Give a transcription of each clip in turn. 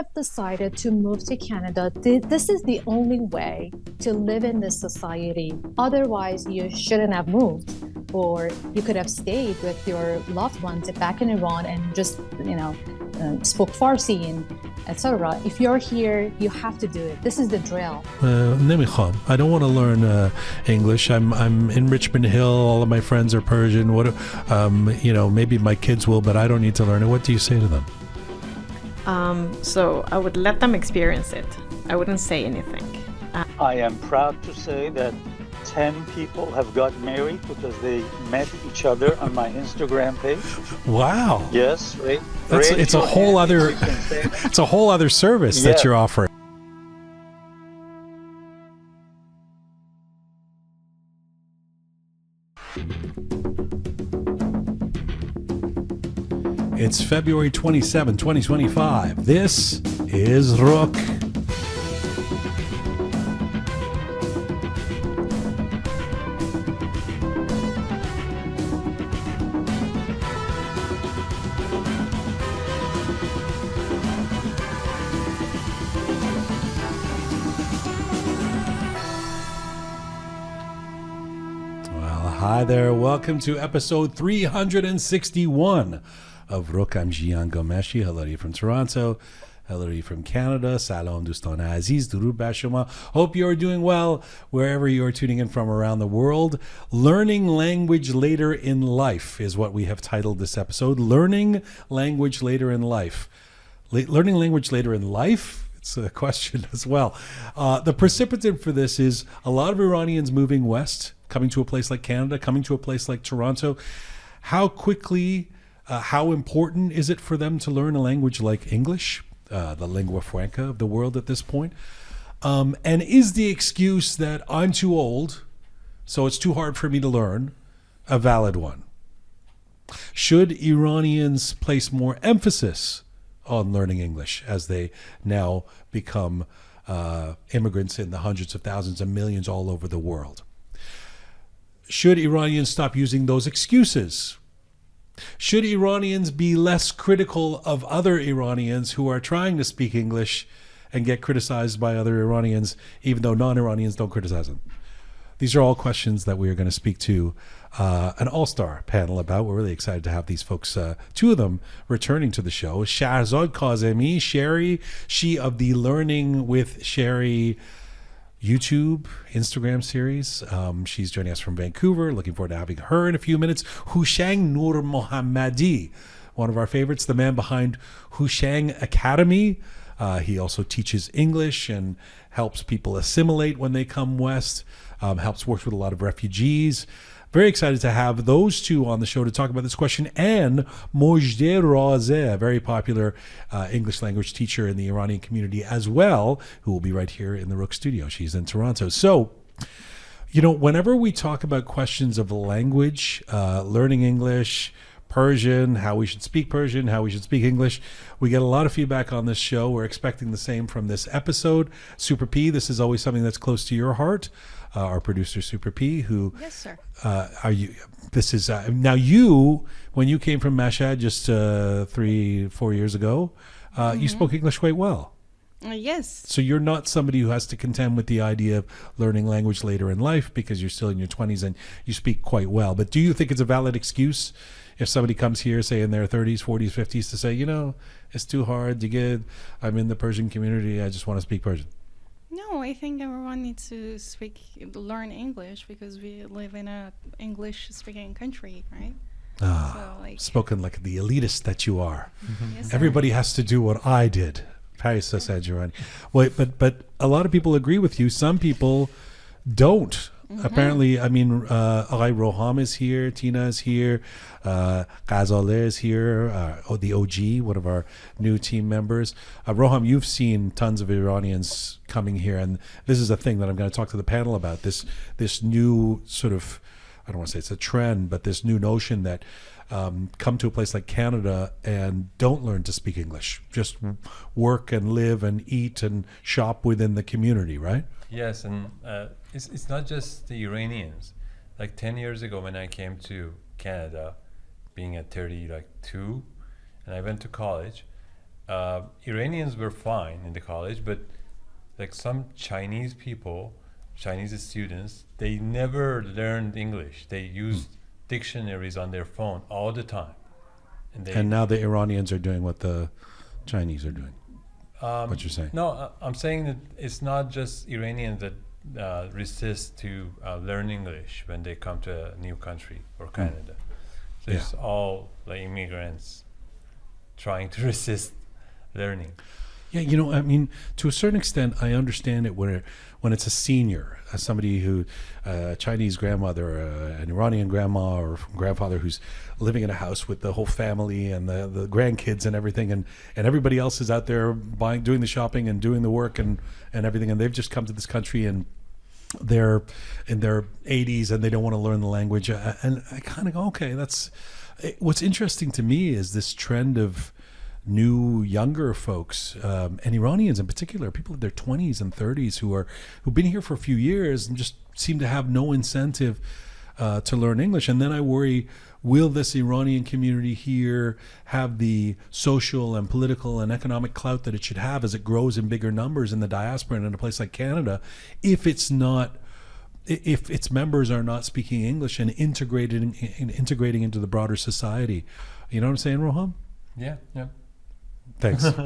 have decided to move to Canada, this is the only way to live in this society. Otherwise, you shouldn't have moved, or you could have stayed with your loved ones back in Iran and just, spoke Farsi and etc. If you're here, you have to do it. This is the drill. نمیخوام. I don't want to learn English. I'm in Richmond Hill. All of my friends are Persian. Maybe my kids will, but I don't need to learn it. What do you say to them? So I would let them experience it. I wouldn't say anything. I am proud to say that 10 people have got married because they met each other on my Instagram page. Wow. Yes, right. It's a whole other it's a whole other service that you're offering. It's February 27, 2025. This is Rook. Hi there, welcome to episode 361 of Rook. I'm Jian Ghomeshi. Hello to you from Toronto. Hello to you from Canada. Salam dostan aziz, durud bar shoma. Hope you're doing well wherever you're tuning in from around the world. Learning language later in life is what we have titled this episode. Learning language later in life. Learning language later in life? It's a question as well. The precipitant for this is a lot of Iranians moving west, coming to a place like Canada, coming to a place like Toronto. How quickly, how important is it for them to learn a language like English, the lingua franca of the world at this point? And is the excuse that I'm too old, so it's too hard for me to learn, a valid one? Should Iranians place more emphasis on learning English as they now become immigrants in the hundreds of thousands and millions all over the world? Should Iranians stop using those excuses? Should Iranians be less critical of other Iranians who are trying to speak English and get criticized by other Iranians, even though non-Iranians don't criticize them? These are all questions that we are going to speak to an all-star panel about. We're really excited to have these folks, two of them returning to the show. Shahrzad Kazemi, Sherry, she of the Learning with Sherry YouTube, Instagram series. She's joining us from Vancouver. Looking forward to having her in a few minutes. Houshang Noor Mohammadi, one of our favorites, the man behind Houshang Academy. He also teaches English and helps people assimilate when they come west, helps work with a lot of refugees. Very excited to have those two on the show to talk about this question, and Mojdeh Roqe, a very popular English language teacher in the Iranian community as well, who will be right here in the Rook studio. She's in Toronto. So, whenever we talk about questions of language, learning English, Persian, how we should speak Persian, how we should speak English, we get a lot of feedback on this show. We're expecting the same from this episode. Super P, this is always something that's close to your heart. Our producer Super P, who yes, sir. Now you, when you came from Mashhad just 3-4 years ago, you spoke English quite well. Yes. So you're not somebody who has to contend with the idea of learning language later in life because you're still in your 20s and you speak quite well. But do you think it's a valid excuse if somebody comes here, say in their 30s, 40s, 50s, to say, it's too hard to get, I'm in the Persian community, I just want to speak Persian? No, I think everyone needs to learn English because we live in a English-speaking country, right? Spoken like the elitist that you are. Mm-hmm. Yes, everybody has to do what I did. Paris said, Wait, but a lot of people agree with you. Some people don't. Mm-hmm. Apparently, Aghay Roham is here, Tina is here, Ghazaleh is here, the OG, one of our new team members. Roham, you've seen tons of Iranians coming here, and this is a thing that I'm going to talk to the panel about, this new sort of, I don't want to say it's a trend, but this new notion that come to a place like Canada and don't learn to speak English, just work and live and eat and shop within the community, right? Yes, and it's not just the Iranians. Like 10 years ago when I came to Canada, being at 32, and I went to college, Iranians were fine in the college, but like some Chinese people, Chinese students, they never learned English. They used dictionaries on their phone all the time. And now the Iranians are doing what the Chinese are doing. What you're saying? No, I'm saying that it's not just Iranians that resist to learn English when they come to a new country or Canada. So it's all like immigrants trying to resist learning. Yeah, I mean, to a certain extent, I understand it when it's a senior, somebody who, a Chinese grandmother, an Iranian grandma or grandfather who's living in a house with the whole family and the grandkids and everything, and everybody else is out there doing the shopping and doing the work and everything, and they've just come to this country and they're in their 80s and they don't want to learn the language. And I kind of go, okay, what's interesting to me is this trend of new younger folks, and Iranians in particular, people in their 20s and 30s who've been here for a few years and just seem to have no incentive to learn English. And then I worry, will this Iranian community here have the social and political and economic clout that it should have as it grows in bigger numbers in the diaspora and in a place like Canada, if its members are not speaking English and integrating into the broader society? You know what I'm saying, Roham? Yeah. Thanks. OG,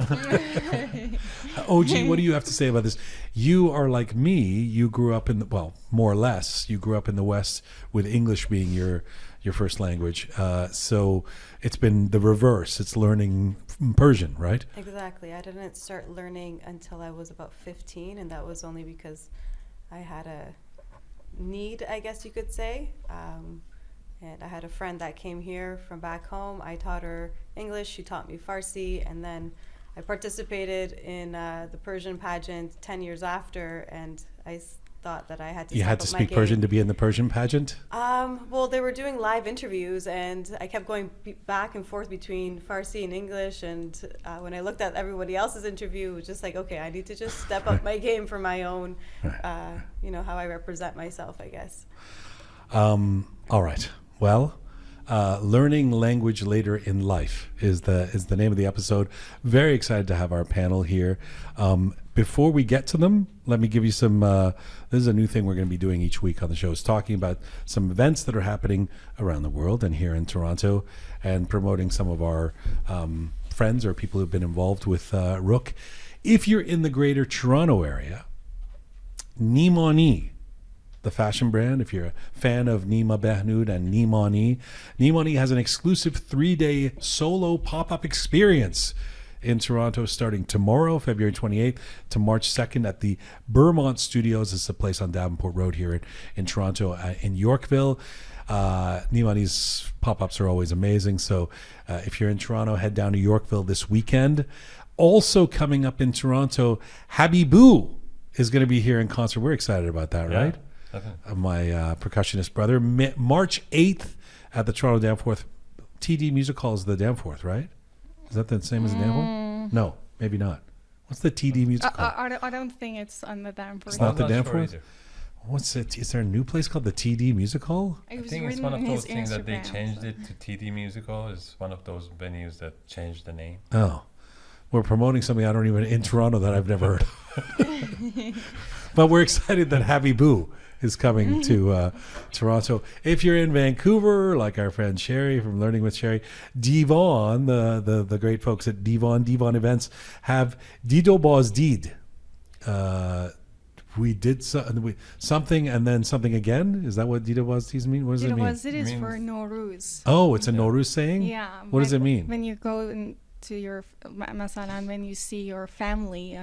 what do you have to say about this? You are like me. You grew up more or less, you grew up in the West with English being your first language. So it's been the reverse. It's learning Persian, right? Exactly. I didn't start learning until I was about 15, and that was only because I had a need, I guess you could say. And I had a friend that came here from back home. I taught her English, she taught me Farsi, and then I participated in the Persian pageant 10 years after, and I thought that I had to You had to speak Persian to be in the Persian pageant? Well, they were doing live interviews, and I kept going back and forth between Farsi and English, and when I looked at everybody else's interview, it was just like, okay, I need to just step up my game for my own, how I represent myself, I guess. All right. Well, learning language later in life is the name of the episode. Very excited to have our panel here. Before we get to them, let me give you some. This is a new thing we're going to be doing each week on the show. Is talking about some events that are happening around the world and here in Toronto, and promoting some of our friends or people who've been involved with Rook. If you're in the Greater Toronto area, Nimani, the fashion brand, if you're a fan of Nima Behnoud and Nimani has an exclusive 3-day solo pop-up experience in Toronto starting tomorrow, February 28th to March 2nd at the Beaumont Studios. This is a place on Davenport Road here in Toronto, in Yorkville. Nimani's pop-ups are always amazing. So if you're in Toronto, head down to Yorkville this weekend. Also coming up in Toronto, Habiboo is going to be here in concert. We're excited about that, right? My percussionist brother. March 8th at the Toronto Danforth. TD Music Hall is the Danforth, right? Is that the same as the Danforth? No, maybe not. What's the TD Music Hall? I don't think it's on the Danforth. It's not the Danforth? Sure. What's it? Is there a new place called the TD Music Hall? I think it's one of those things that they changed it to TD Music Hall. It's one of those venues that changed the name. Oh. We're promoting something I don't even in Toronto that I've never heard of. But we're excited that Habiboo is coming to Toronto. If you're in Vancouver, like our friend Sherry from Learning with Sherry, Devon, the great folks at Devon Events have Dido Bozdid. We did something and then something again. Is that what Dido Bozdid means? What does it mean? Dido Bozdid is for Nowruz. Oh, it's a Nowruz saying? Yeah. What does it mean? When you go to your, masalan, when you see your family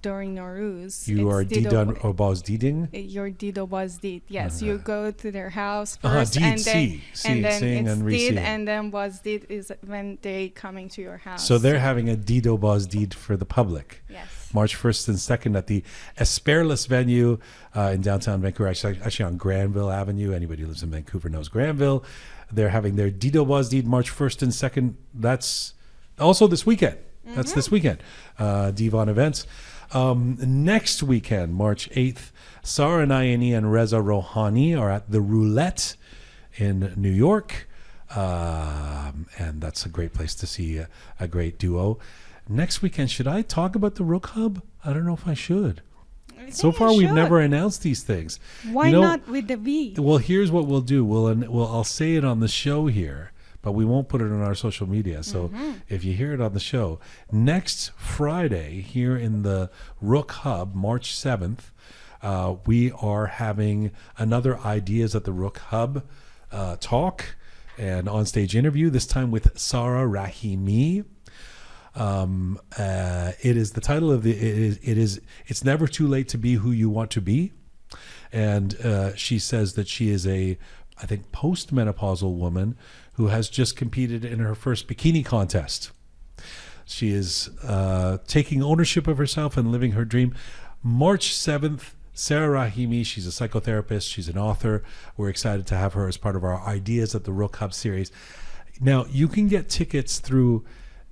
during Nowruz, you are Dido or Bozdiding? You're Dido Bozdid. Yes, you go to their house first, and then it's Did, and then Bozdid is when they coming to your house. So they're having a Dido Bozdid for the public. Yes. March 1st and 2nd at the Esperlis venue in downtown Vancouver, actually on Granville Avenue. Anybody who lives in Vancouver knows Granville. They're having their Dido Bozdid March 1st and 2nd. That's also this weekend. That's this weekend. Devon Events. Next weekend, March 8th, Sarah Nayani and Reza Rohani are at the Roulette in New York. And that's a great place to see a great duo. Next weekend, should I talk about the Rook Hub? I don't know if I should. So far, we've never announced these things. Why not with the V? Well, here's what we'll do. I'll say it on the show here, but we won't put it on our social media. So if you hear it on the show, next Friday here in the Rook Hub, March 7th, we are having another Ideas at the Rook Hub talk and on-stage interview, this time with Sarah Rahimi. It is the title of it's never too late to be who you want to be. And she says that she is I think postmenopausal woman who has just competed in her first bikini contest. She is taking ownership of herself and living her dream. March 7th, Sarah Rahimi, she's a psychotherapist, she's an author. We're excited to have her as part of our Ideas at the Rook Hub series. Now, you can get tickets through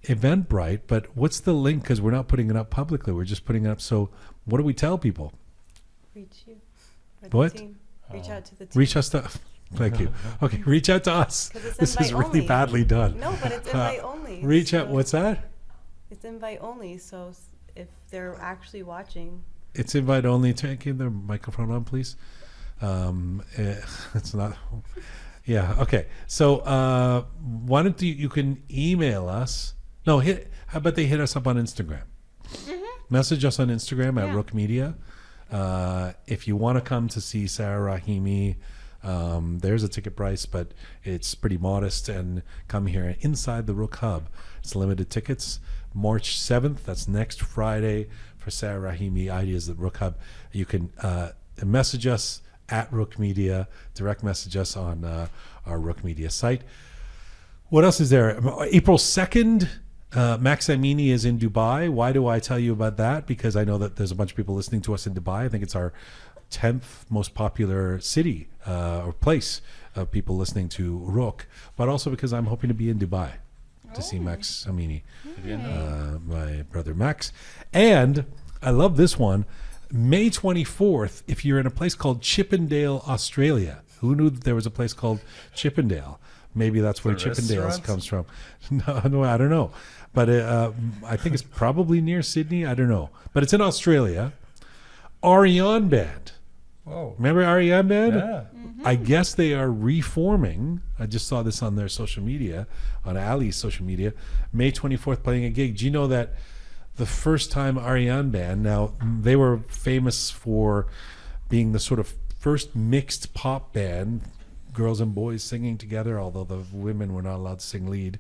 Eventbrite, but what's the link? Because we're not putting it up publicly. We're just putting it up. So what do we tell people? Reach you. What? The team. Reach out to the team. Reach us to... Thank you. Okay, reach out to us. This is really badly done. No, but it's invite only. Reach out. What's that? It's invite only. So if they're actually watching... It's invite only. Give the microphone on, please. It's not... Yeah, okay. So why don't you can email us. No, how about they hit us up on Instagram? Message us on Instagram at Rook Media. If you want to come to see Sarah Rahimi, there's a ticket price, but it's pretty modest. And come here inside the Rook Hub. It's limited tickets. March 7th, that's next Friday, for Sarah Rahimi, Ideas at Rook Hub. You can message us at Rook Media, direct message us on our Rook Media site. What else is there? April 2nd, Max Amini is in Dubai. Why do I tell you about that? Because I know that there's a bunch of people listening to us in Dubai. I think it's our 10th most popular city or place of people listening to Rook, but also because I'm hoping to be in Dubai to see Max Amini, my brother Max. And I love this one. May 24th, if you're in a place called Chippendale, Australia. Who knew that there was a place called Chippendale? Maybe that's where Chippendales comes from. No, I don't know. But I think it's probably near Sydney. I don't know. But it's in Australia. Arian Band. Whoa. Remember Arian Band? Yeah. I guess they are reforming. I just saw this on their social media, on Ali's social media. May 24th, playing a gig. Do you know that the first time Arian Band, now they were famous for being the sort of first mixed pop band, girls and boys singing together, although the women were not allowed to sing lead,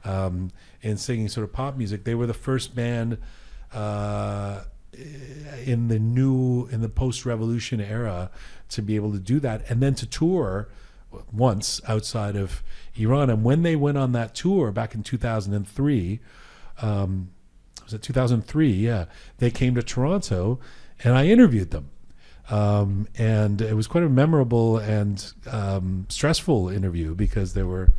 and singing sort of pop music. They were the first band in the post-revolution era to be able to do that, and then to tour once outside of Iran. And when they went on that tour back in 2003, was it 2003? Yeah, they came to Toronto, and I interviewed them, and it was quite a memorable and stressful interview because there were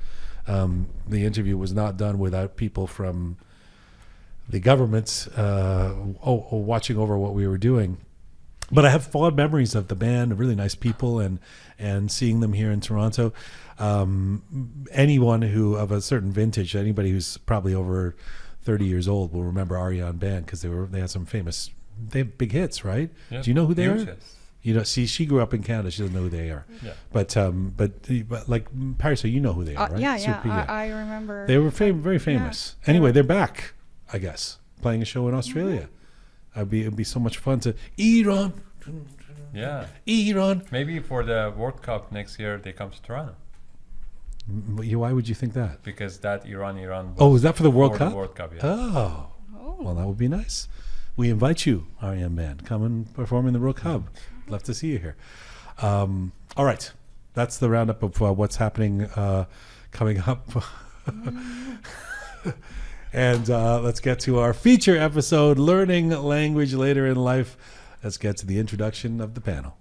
the interview was not done without people from the government watching over what we were doing. But I have fond memories of the band, really nice people, and seeing them here in Toronto. Anyone who of a certain vintage, anybody who's probably over 30 years old will remember Arian Band because they had some they have big hits, right? Yeah. Do you know who they are? Yes. You know, see, she grew up in Canada. She doesn't know who they are. Yeah. But like Paris, so you know who they are, right? Yeah. I remember. They were very famous. Yeah. Anyway, they're back, I guess, playing a show in Australia. It'd be so much fun to Iran. Yeah. Iran. Maybe for the World Cup next year, they come to Toronto. Why would you think that? Because that Iran. Oh, is that for the World Cup? The World Cup, yeah. Oh. Well, that would be nice. We invite you, Arian Band. Come and perform in the Rook Hub. Love to see you here. All right. That's the roundup of what's happening coming up. And let's get to our feature episode, Learning Language Later in Life. Let's get to the introduction of the panel.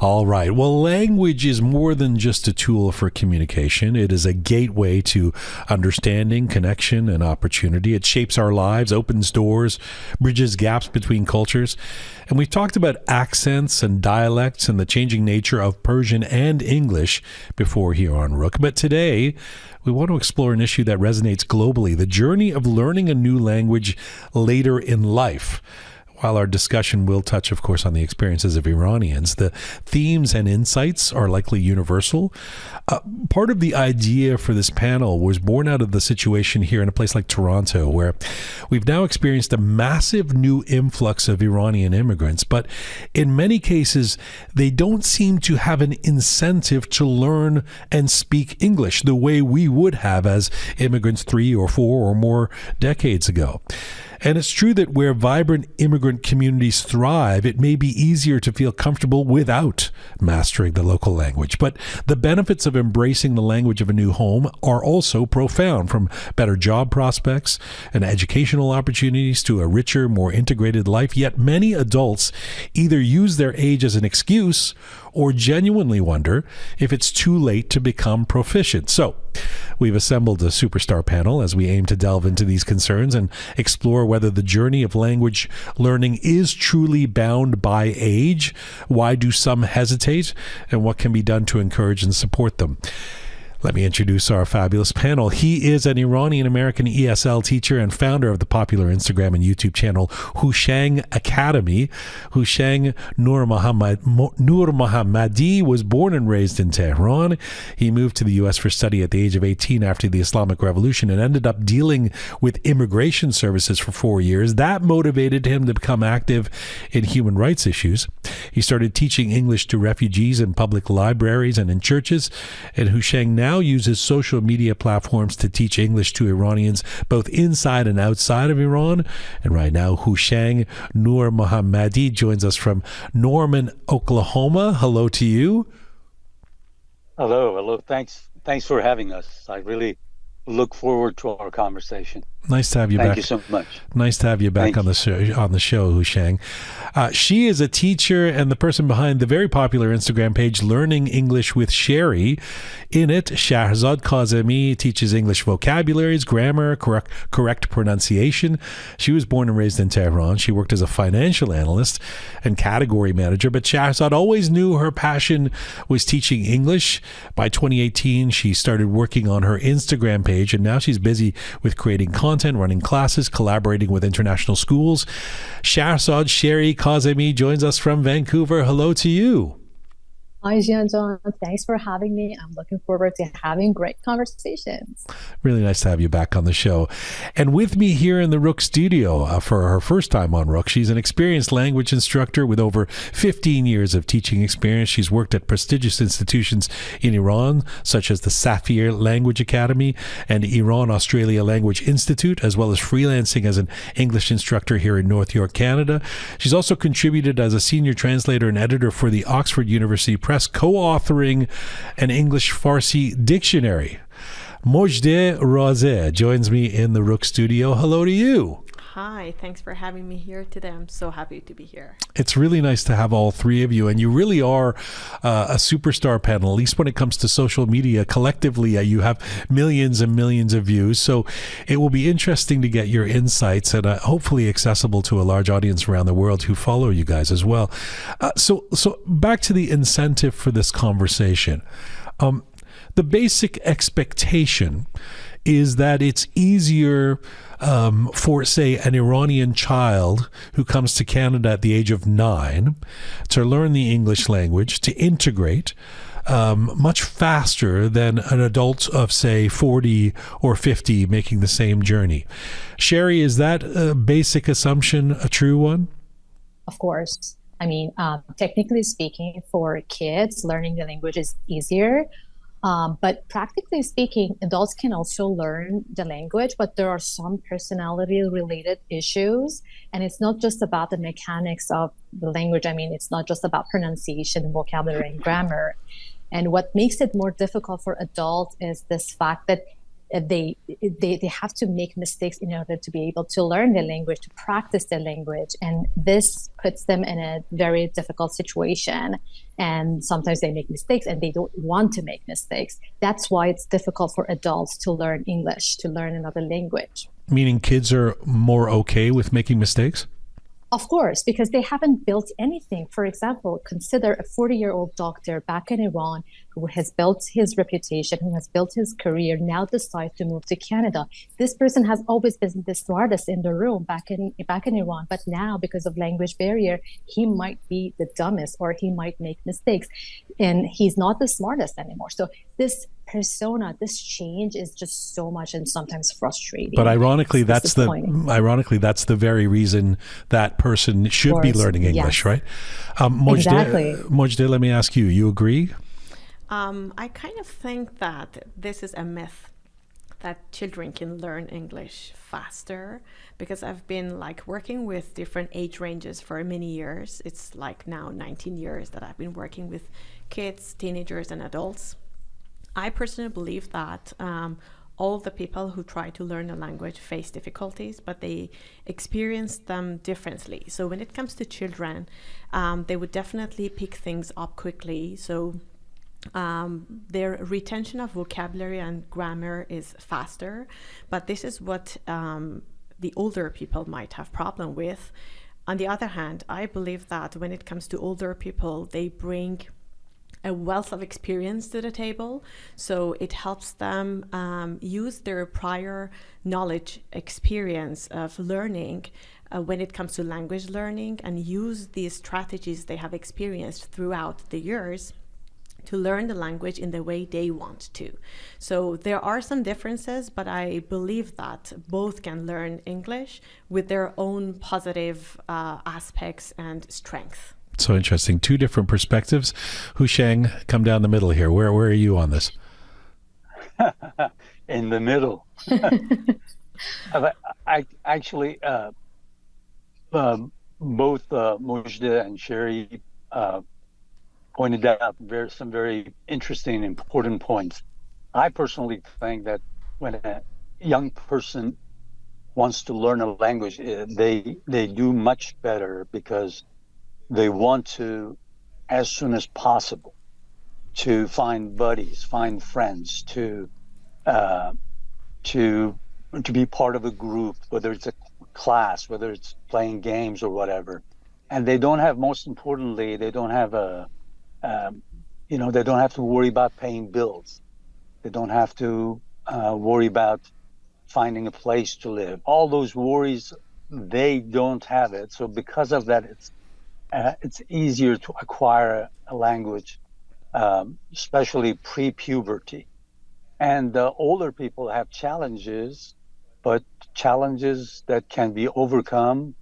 All right. Well, language is more than just a tool for communication. It is a gateway to understanding, connection, and opportunity. It shapes our lives, opens doors, bridges gaps between cultures. And we've talked about accents and dialects and the changing nature of Persian and English before here on Rook. But today, we want to explore an issue that resonates globally, the journey of learning a new language later in life. While our discussion will touch, of course, on the experiences of Iranians, the themes and insights are likely universal. Part of the idea for this panel was born out of the situation here in a place like Toronto, where we've now experienced a massive new influx of Iranian immigrants, but in many cases, they don't seem to have an incentive to learn and speak English the way we would have as immigrants 3 or 4 or more decades ago. And it's true that where vibrant immigrant communities thrive, it may be easier to feel comfortable without mastering the local language. But the benefits of embracing the language of a new home are also profound, from better job prospects and educational opportunities to a richer, more integrated life. Yet many adults either use their age as an excuse or genuinely wonder if it's too late to become proficient. So we've assembled a superstar panel as we aim to delve into these concerns and explore whether the journey of language learning is truly bound by age, why do some hesitate, and what can be done to encourage and support them. Let me introduce our fabulous panel. He is an Iranian-American ESL teacher and founder of the popular Instagram and YouTube channel Houshang Academy. Houshang Nur Mohammadi was born and raised in Tehran. He moved to the U.S. for study at the age of 18 after the Islamic Revolution and ended up dealing with immigration services for 4 years. That motivated him to become active in human rights issues. He started teaching English to refugees in public libraries and in churches, and Houshang now uses social media platforms to teach English to Iranians both inside and outside of Iran. And right now, Houshang Nur Mohammadi joins us from Norman, Oklahoma. Hello to you. Hello. Thanks for having us. I really look forward to our conversation. Nice to have you back. Thank you so much. Nice to have you back on the show, Houshang. She is a teacher and the person behind the very popular Instagram page Learning English with Sherry. In it, Shahrzad Kazemi teaches English vocabularies, grammar, correct pronunciation. She was born and raised in Tehran. She worked as a financial analyst and category manager, but Shahrzad always knew her passion was teaching English. By 2018, she started working on her Instagram page, and now she's busy with creating content, running classes, collaborating with international schools. Shahrzad Sherry Kazemi joins us from Vancouver. Hello to you. Hi, Jian. Thanks for having me. I'm looking forward to having great conversations. Really nice to have you back on the show. And with me here in the Rook studio for her first time on Rook, she's an experienced language instructor with over 15 years of teaching experience. She's worked at prestigious institutions in Iran, such as the Safir Language Academy and Iran-Australia Language Institute, as well as freelancing as an English instructor here in North York, Canada. She's also contributed as a senior translator and editor for the Oxford University Press, co-authoring an English Farsi dictionary. Mojdeh Roqe joins me in the Rook studio. Hello to you. Hi, thanks for having me here today. I'm so happy to be here. It's really nice to have all three of you, and you really are a superstar panel, at least when it comes to social media. Collectively, you have millions and millions of views, so it will be interesting to get your insights and hopefully accessible to a large audience around the world who follow you guys as well. So back to the incentive for this conversation. The basic expectation is that it's easier for, say, an Iranian child who comes to Canada at the age of 9 to learn the English language, to integrate much faster than an adult of, say, 40 or 50 making the same journey. Sherry, is that a basic assumption a true one? Of course. I mean, technically speaking, for kids, learning the language is easier. But practically speaking, adults can also learn the language, but there are some personality-related issues. And it's not just about the mechanics of the language. I mean, it's not just about pronunciation, vocabulary, and grammar. And what makes it more difficult for adults is this fact that they have to make mistakes in order to be able to learn the language, to practice the language. And this puts them in a very difficult situation. And sometimes they make mistakes and they don't want to make mistakes. That's why it's difficult for adults to learn English, to learn another language. Meaning kids are more okay with making mistakes? Of course, because they haven't built anything. For example, consider a 40-year-old doctor back in Iran who has built his reputation, who has built his career, now decides to move to Canada. This person has always been the smartest in the room back in Iran, but now because of language barrier, he might be the dumbest or he might make mistakes, and he's not the smartest anymore. So this persona, this change is just so much and sometimes frustrating. But ironically, that's the very reason that person should be learning English, yes. right? Mojdeh, Exactly. Mojdeh, let me ask you, you agree? I kind of think that this is a myth that children can learn English faster, because I've been like working with different age ranges for many years. It's like now 19 years that I've been working with kids, teenagers, and adults. I personally believe that all the people who try to learn a language face difficulties, but they experience them differently. So when it comes to children, they would definitely pick things up quickly. So their retention of vocabulary and grammar is faster, but this is what the older people might have problem with. On the other hand, I believe that when it comes to older people, they bring a wealth of experience to the table, so it helps them use their prior knowledge, experience of learning when it comes to language learning, and use these strategies they have experienced throughout the years to learn the language in the way they want to. So there are some differences, but I believe that both can learn English with their own positive aspects and strengths. So interesting. Two different perspectives. Houshang, come down the middle here. Where are you on this? In the middle. I actually, both Mojdeh and Sherry pointed out some very interesting and important points. I personally think that when a young person wants to learn a language, they do much better because they want to, as soon as possible, to find buddies, find friends, to be part of a group, whether it's a class, whether it's playing games or whatever. And they don't have, most importantly, they don't have they don't have to worry about paying bills. They don't have to worry about finding a place to live. All those worries, they don't have it. So because of that, it's easier to acquire a language, especially pre-puberty. And older people have challenges, but challenges that can be overcome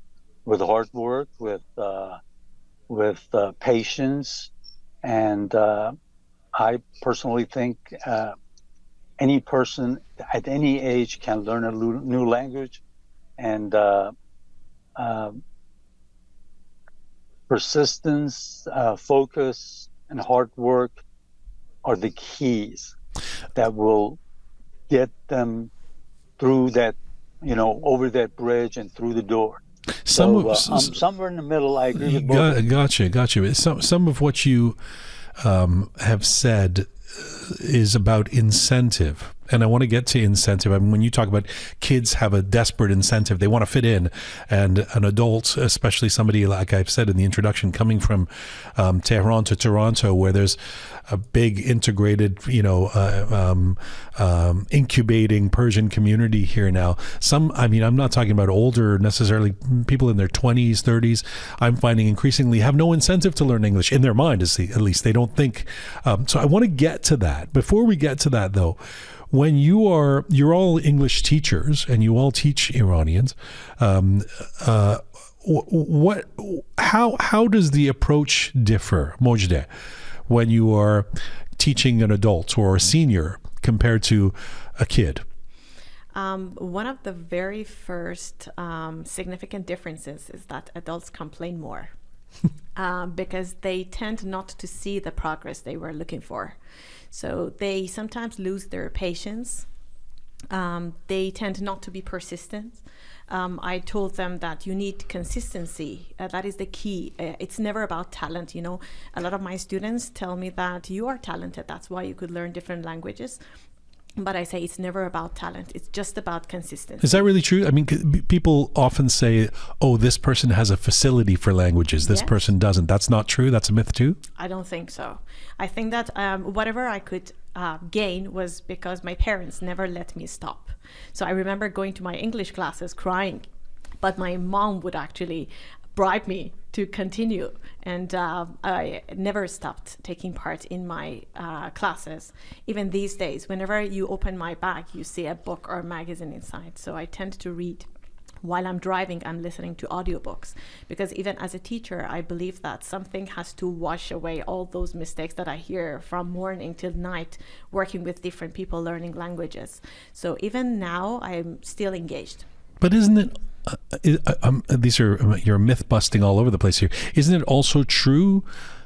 with hard work, with patience. And I personally think any person at any age can learn a new language, and persistence, focus, and hard work are the keys that will get them through that, over that bridge and through the door. Somewhere in the middle, I agree with both. Gotcha. Some of what you have said is about incentive. And I want to get to incentive. I mean, when you talk about kids have a desperate incentive, they want to fit in. And an adult, especially somebody, like I've said in the introduction, coming from Tehran to Toronto, where there's a big integrated, incubating Persian community here now. I'm not talking about older necessarily, people in their 20s, 30s, I'm finding increasingly have no incentive to learn English in their mind, at least. They don't think. So I want to get to that. Before we get to that, though, when you're all English teachers and you all teach Iranians, how does the approach differ, Mojdeh, when you are teaching an adult or a senior compared to a kid? One of the very first significant differences is that adults complain more because they tend not to see the progress they were looking for. So they sometimes lose their patience They tend not to be persistent. I told them that you need consistency. That is the key. It's never about talent. You know, a lot of my students tell me that you are talented. That's why you could learn different languages. But I say it's never about talent. It's just about consistency. Is that really true? I mean, people often say, oh, this person has a facility for languages. This person doesn't. That's not true? That's a myth too? I don't think so. I think that whatever I could gain was because my parents never let me stop. So I remember going to my English classes crying, but my mom would actually bribe me to continue. And I never stopped taking part in my classes. Even these days, whenever you open my bag, you see a book or a magazine inside. So I tend to read. While I'm driving, I'm listening to audiobooks, because even as a teacher, I believe that something has to wash away all those mistakes that I hear from morning till night, working with different people, learning languages. So even now, I'm still engaged. But isn't it, you're myth busting all over the place here. Isn't it also true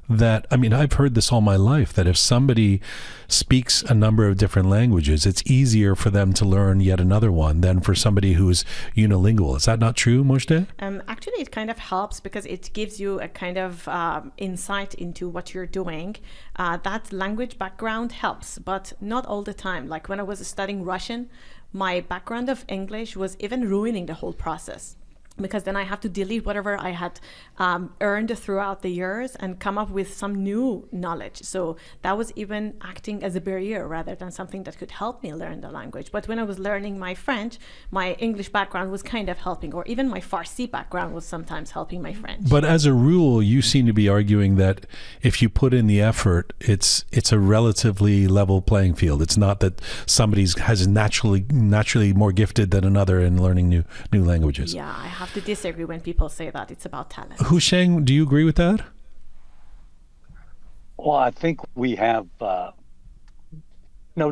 that, I mean, I've heard this all my life, that if somebody speaks a number of different languages, it's easier for them to learn yet another one than for somebody who's unilingual. Is that not true, Mojdeh? Actually, it kind of helps because it gives you a kind of insight into what you're doing. That language background helps, but not all the time. Like when I was studying Russian, my background of English was even ruining the whole process, because then I have to delete whatever I had earned throughout the years and come up with some new knowledge. So that was even acting as a barrier rather than something that could help me learn the language. But when I was learning my French, my English background was kind of helping, or even my Farsi background was sometimes helping my French. But as a rule, you seem to be arguing that if you put in the effort, it's a relatively level playing field. It's not that somebody's has naturally more gifted than another in learning new languages. Yeah, I have to disagree when people say that it's about talent. Houshang, do you agree with that? Well, I think we have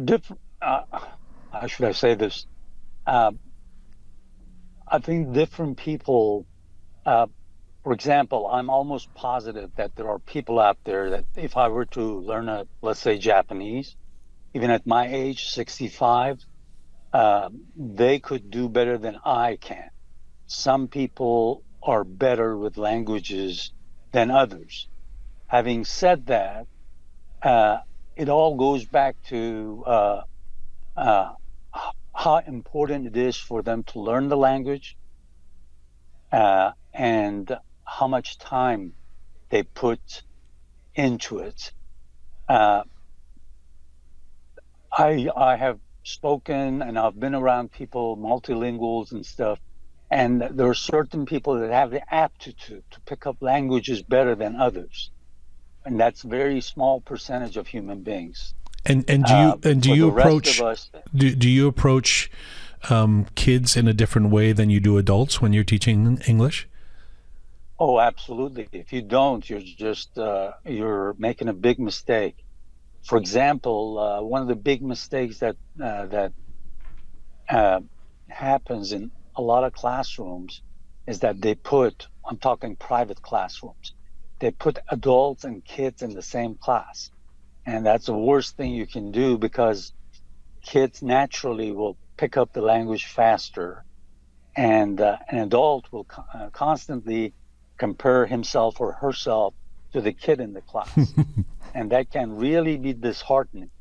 different. How should I say this? I think different people. For example, I'm almost positive that there are people out there that if I were to learn let's say Japanese, even at my age, 65, they could do better than I can. Some people are better with languages than others. Having said that, it all goes back to how important it is for them to learn the language and how much time they put into it. I have spoken and I've been around people, multilinguals and stuff, and there are certain people that have the aptitude to pick up languages better than others, and that's a very small percentage of human beings. And do you approach kids in a different way than you do adults when you're teaching English? Oh, absolutely. If you don't, you're just you're making a big mistake. For example, one of the big mistakes that happens in a lot of classrooms is that I'm talking private classrooms, they put adults and kids in the same class. And that's the worst thing you can do, because kids naturally will pick up the language faster, and an adult will constantly compare himself or herself to the kid in the class. And that can really be disheartening.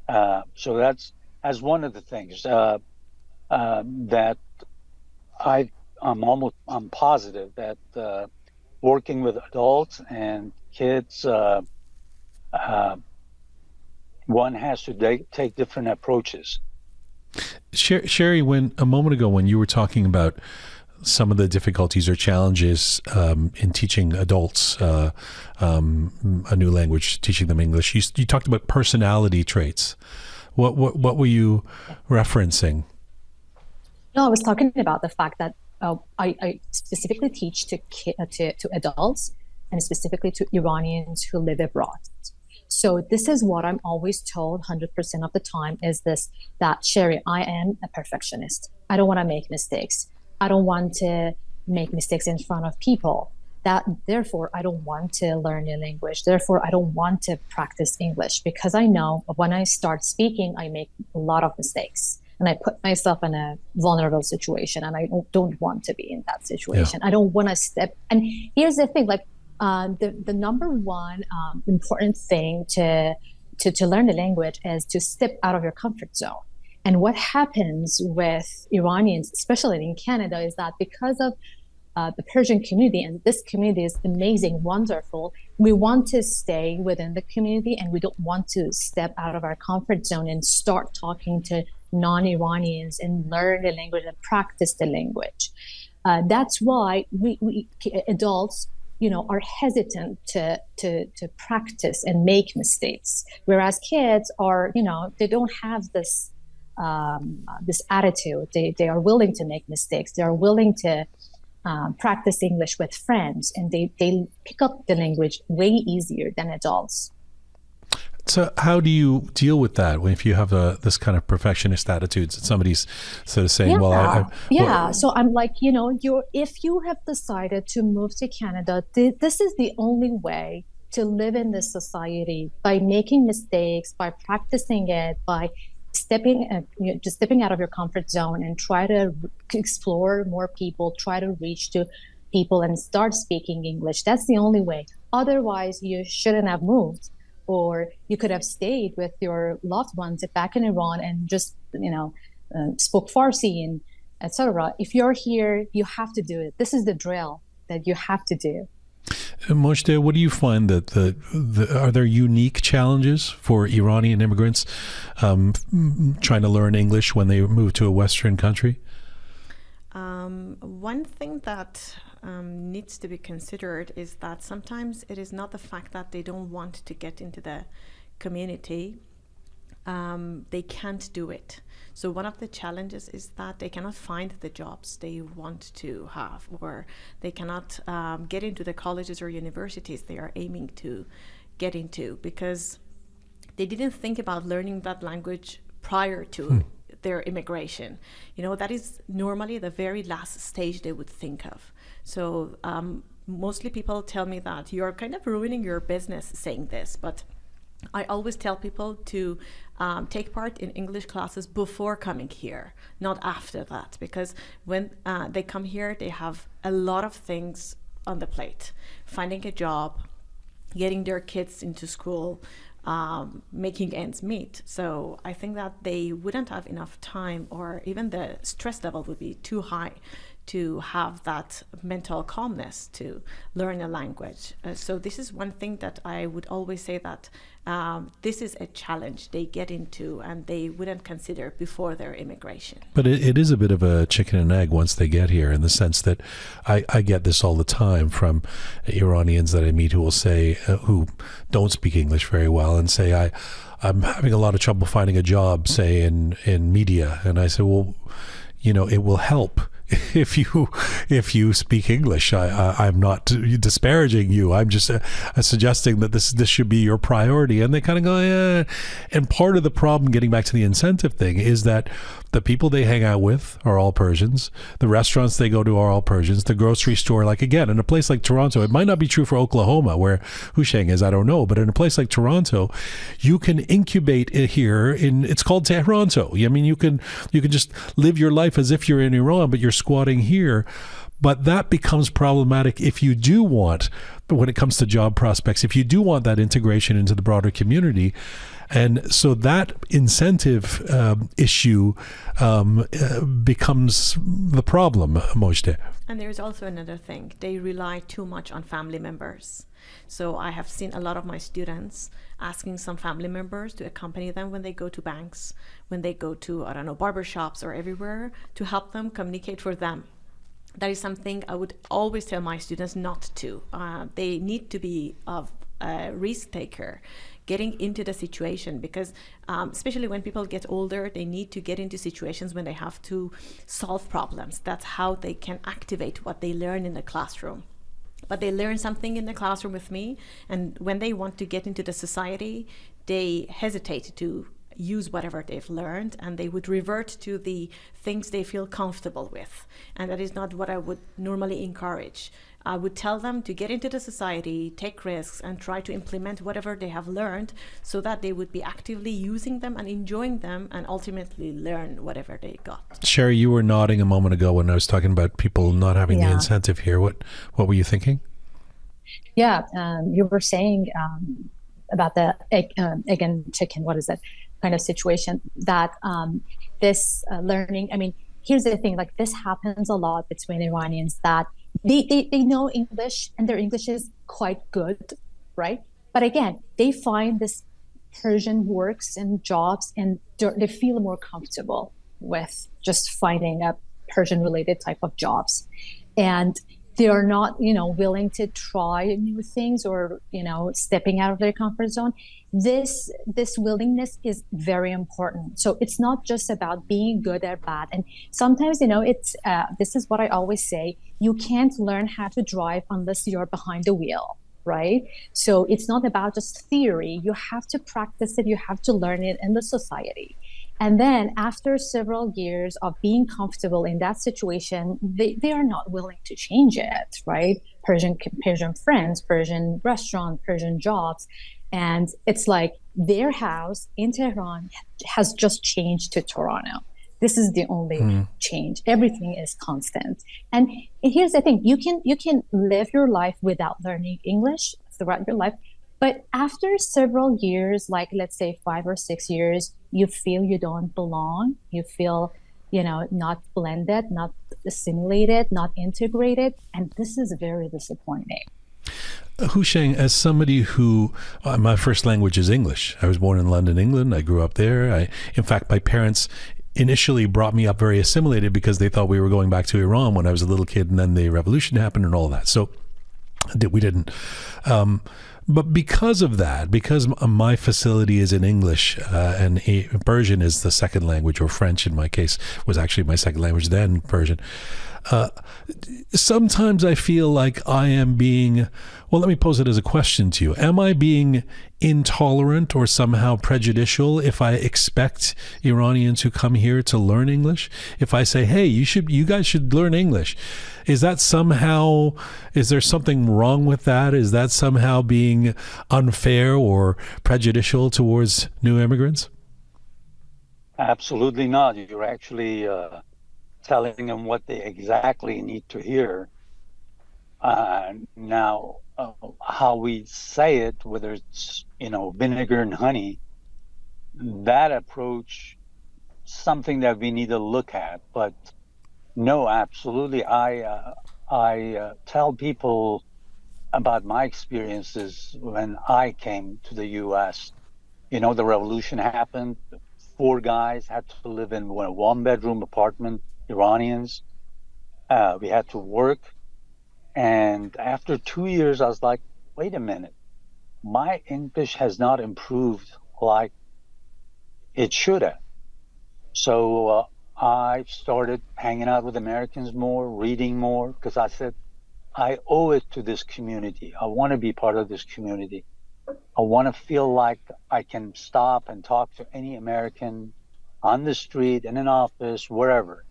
So that's one of the things that I'm positive that working with adults and kids, one has to take different approaches. Sherry, when a moment ago when you were talking about some of the difficulties or challenges in teaching adults a new language, teaching them English, you talked about personality traits. What were you referencing? No, I was talking about the fact that I specifically teach to adults, and specifically to Iranians who live abroad. So this is what I'm always told 100% of the time is this, that Sherry, I am a perfectionist. I don't want to make mistakes. I don't want to make mistakes in front of people. Therefore, I don't want to learn a language. Therefore, I don't want to practice English, because I know when I start speaking, I make a lot of mistakes. and I put myself in a vulnerable situation, and I don't want to be in that situation. I don't want to step. And here's the thing, like the number one important thing to learn the language is to step out of your comfort zone. And what happens with Iranians, especially in Canada, is that because of the Persian community, and this community is amazing, wonderful, we want to stay within the community, and we don't want to step out of our comfort zone and start talking to non-Iranians and learn the language and practice the language. That's why we adults, are hesitant to practice and make mistakes, whereas kids are, they don't have this attitude. They are willing to make mistakes. They are willing to practice English with friends, and they pick up the language way easier than adults. So how do you deal with that if you have this kind of perfectionist attitude? Somebody's sort of saying, So I'm like, if you have decided to move to Canada, this is the only way to live in this society, by making mistakes, by practicing it, by stepping out of your comfort zone and try to explore more people, try to reach to people and start speaking English. That's the only way. Otherwise, you shouldn't have moved, or you could have stayed with your loved ones back in Iran and just, spoke Farsi and etc. If you're here, you have to do it. This is the drill that you have to do. Mojdeh, what do you find that are there unique challenges for Iranian immigrants trying to learn English when they move to a Western country? One thing that needs to be considered is that sometimes it is not the fact that they don't want to get into the community. They can't do it. So one of the challenges is that they cannot find the jobs they want to have, or they cannot get into the colleges or universities they are aiming to get into, because they didn't think about learning that language prior to their immigration. That is normally the very last stage they would think of. So mostly people tell me that you're kind of ruining your business saying this, but I always tell people to take part in English classes before coming here, not after that, because when they come here, they have a lot of things on the plate. Finding a job, getting their kids into school, making ends meet. So I think that they wouldn't have enough time, or even the stress level would be too high to have that mental calmness to learn a language. So this is one thing that I would always say, that this is a challenge they get into and they wouldn't consider before their immigration. But it is a bit of a chicken and egg once they get here, in the sense that I get this all the time from Iranians that I meet who will say, who don't speak English very well, and say, I'm having a lot of trouble finding a job, say in media. And I say, well, it will help if you speak English. I'm not disparaging you. I'm just suggesting that this should be your priority. And they kind of go, yeah. And part of the problem, getting back to the incentive thing, is that the people they hang out with are all Persians. The restaurants they go to are all Persians. The grocery store, like, again, in a place like Toronto, it might not be true for Oklahoma, where Houshang is, I don't know, but in a place like Toronto, you can incubate it here it's called Toronto. I mean, you can just live your life as if you're in Iran, but you're squatting here. But that becomes problematic if you do want, when it comes to job prospects, if you do want that integration into the broader community. And so that incentive issue becomes the problem, Mojdeh. And there's also another thing. They rely too much on family members. So I have seen a lot of my students asking some family members to accompany them when they go to banks, when they go to, barbershops or everywhere, to help them communicate for them. That is something I would always tell my students not to. They need to be a risk taker, getting into the situation, because especially when people get older, they need to get into situations when they have to solve problems. That's how they can activate what they learn in the classroom. But they learn something in the classroom with me, and when they want to get into the society, they hesitate to use whatever they've learned, and they would revert to the things they feel comfortable with. And that is not what I would normally encourage. I would tell them to get into the society, take risks, and try to implement whatever they have learned so that they would be actively using them and enjoying them and ultimately learn whatever they got. Sherry, you were nodding a moment ago when I was talking about people not having the incentive here. What were you thinking? Yeah, you were saying about the egg and chicken, what is it, kind of situation that this learning, I mean, here's the thing, like this happens a lot between Iranians that they know English and their English is quite good, right? But again, they find this Persian works and jobs and they feel more comfortable with just finding a Persian related type of jobs. And they are not, willing to try new things or, stepping out of their comfort zone. This willingness is very important. So it's not just about being good or bad. And sometimes, it's this is what I always say: you can't learn how to drive unless you're behind the wheel, right? So it's not about just theory. You have to practice it. You have to learn it in the society. And then after several years of being comfortable in that situation, they are not willing to change it, right? Persian friends, Persian restaurant, Persian jobs. And it's like their house in Tehran has just changed to Toronto. This is the only change. Everything is constant. And here's the thing, you can live your life without learning English throughout your life. But after several years, like let's say 5 or 6 years, you feel you don't belong. You feel, not blended, not assimilated, not integrated. And this is very disappointing. Houshang, as somebody who, my first language is English. I was born in London, England. I grew up there. In fact, my parents initially brought me up very assimilated because they thought we were going back to Iran when I was a little kid, and then the revolution happened and all that. So we didn't. But because of that, because my facility is in English and Persian is the second language, or French in my case was actually my second language, then Persian. Sometimes I feel like I am being, well, let me pose it as a question to you. Am I being intolerant or somehow prejudicial if I expect Iranians who come here to learn English? If I say, hey, you guys should learn English, is there something wrong with that? Is that somehow being unfair or prejudicial towards new immigrants? Absolutely not. You're actually telling them what they exactly need to hear. Now, how we say it, whether it's, vinegar and honey, that approach, something that we need to look at. But no, absolutely. I tell people about my experiences when I came to the U.S. The revolution happened. 4 guys had to live in a 1-bedroom apartment, Iranians. We had to work. And after 2 years, I was like, wait a minute. My English has not improved like it should have. So I started hanging out with Americans more, reading more, because I said, I owe it to this community. I want to be part of this community. I want to feel like I can stop and talk to any American on the street, in an office, wherever,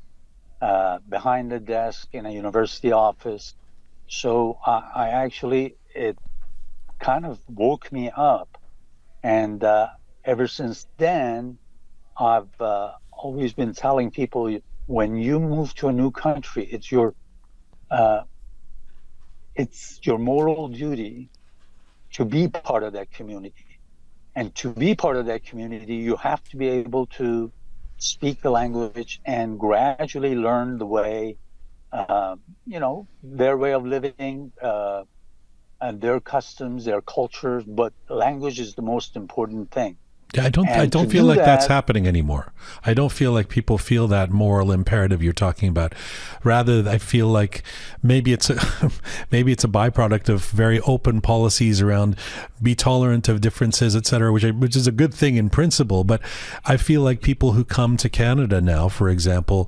behind the desk, in a university office. So I actually, it kind of woke me up. And ever since then, I've always been telling people, when you move to a new country, it's your moral duty to be part of that community. And to be part of that community, you have to be able to speak the language and gradually learn the way, their way of living, and their customs, their cultures. But language is the most important thing. Yeah, I don't feel like that's happening anymore. I don't feel like people feel that moral imperative you're talking about. Rather, I feel like maybe it's a byproduct of very open policies around be tolerant of differences, et cetera, which is a good thing in principle. But I feel like people who come to Canada now, for example,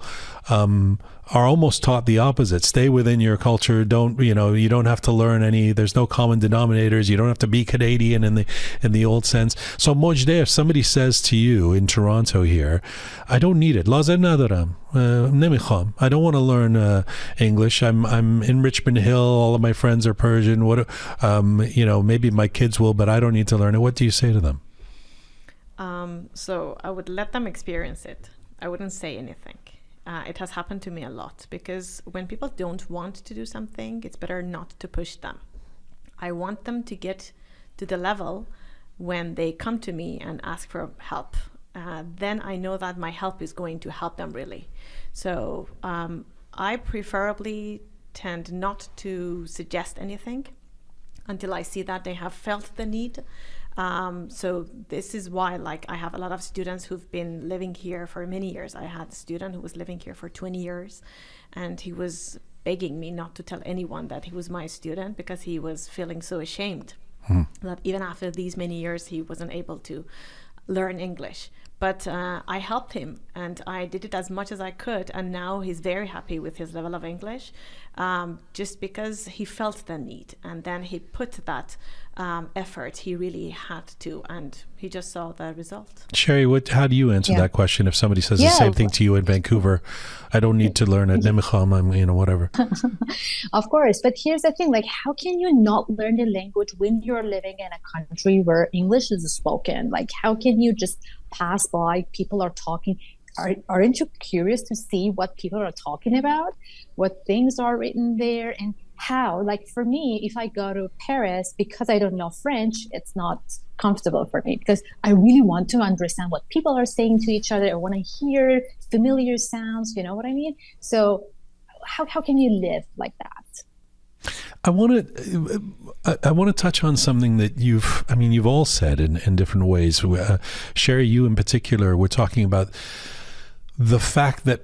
are almost taught the opposite. Stay within your culture. Don't, you don't have to learn any, there's no common denominators. You don't have to be Canadian in the old sense. So Mojdeh, if somebody says to you in Toronto here, I don't need it. لازم ندارم. نمیخوام. I don't want to learn English. I'm in Richmond Hill. All of my friends are Persian. Maybe my kids will, but I don't need to learn it. What do you say to them? So I would let them experience it. I wouldn't say anything. It has happened to me a lot, because when people don't want to do something, it's better not to push them. I want them to get to the level when they come to me and ask for help. Then I know that my help is going to help them really. So I preferably tend not to suggest anything until I see that they have felt the need. So this is why, I have a lot of students who've been living here for many years. I had a student who was living here for 20 years, and he was begging me not to tell anyone that he was my student, because he was feeling so ashamed that even after these many years he wasn't able to learn English. But I helped him, and I did it as much as I could, and now he's very happy with his level of English, just because he felt the need, and then he put that effort he really had to, and he just saw the result. Sherry, how do you answer that question if somebody says the same thing to you in Vancouver? I don't need to learn it. Whatever. Of course, but here's the thing: how can you not learn the language when you're living in a country where English is spoken? How can you just pass by? People are talking. Aren't you curious to see what people are talking about, what things are written there, and how? For me, if I go to Paris, because I don't know French, it's not comfortable for me, because I really want to understand what people are saying to each other. I want to hear familiar sounds, you know what I mean? So how can you live like that? I want to touch on something that you've all said in different ways. Sherry, you in particular, we're talking about the fact that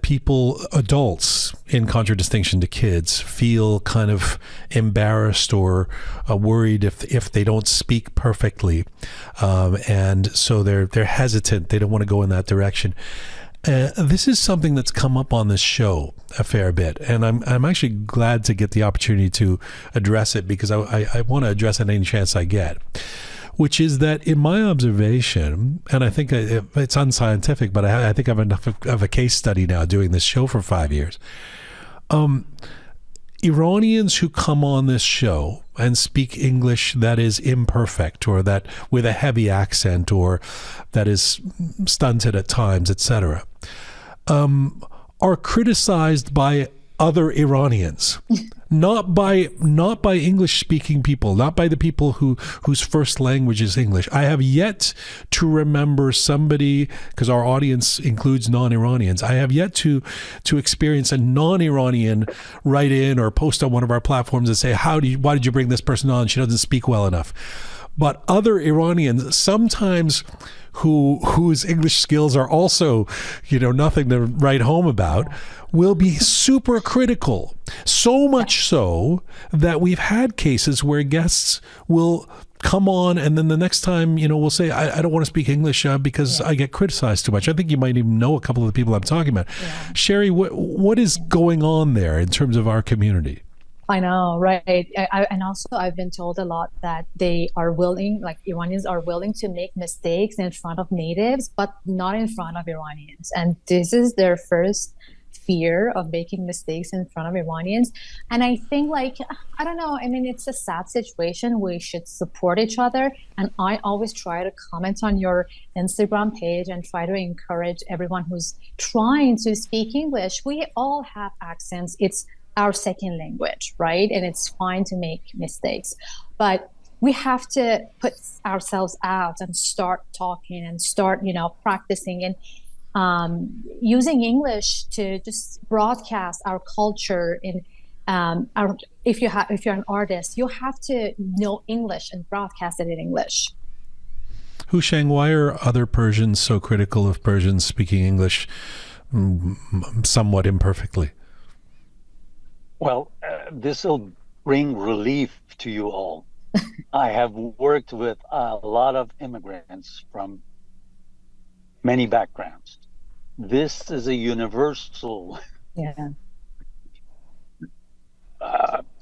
adults, in contradistinction to kids, feel kind of embarrassed or worried if they don't speak perfectly, and so they're hesitant. They don't want to go in that direction. This is something that's come up on this show a fair bit, and I'm actually glad to get the opportunity to address it, because I want to address it any chance I get. Which is that, in my observation, and I think it's unscientific, but I think I have enough of a case study now doing this show for 5 years. Iranians who come on this show and speak English that is imperfect, or that with a heavy accent, or that is stunted at times, etc., are criticized by other Iranians. Not by English-speaking people, not by the people whose first language is English. I have yet to remember somebody, because our audience includes non-Iranians, I have yet to experience a non-Iranian write in or post on one of our platforms and say, why did you bring this person on? She doesn't speak well enough. But other Iranians, sometimes whose English skills are also, nothing to write home about, will be super critical. So much so that we've had cases where guests will come on, and then the next time, we'll say, I don't want to speak English because I get criticized too much. I think you might even know a couple of the people I'm talking about. Yeah. Sherry, what is going on there in terms of our community? I know, right? And also, I've been told a lot that they are willing, Iranians are willing to make mistakes in front of natives, but not in front of Iranians. And this is their first fear of making mistakes in front of Iranians. And I think, I don't know, it's a sad situation. We should support each other. And I always try to comment on your Instagram page and try to encourage everyone who's trying to speak English. We all have accents. It's our second language, right? And it's fine to make mistakes, but we have to put ourselves out and start talking and start, practicing and using English to just broadcast our culture. In if you're an artist, you have to know English and broadcast it in English. Houshang, why are other Persians so critical of Persians speaking English somewhat imperfectly? Well, this will bring relief to you all. I have worked with a lot of immigrants from many backgrounds. This is a universal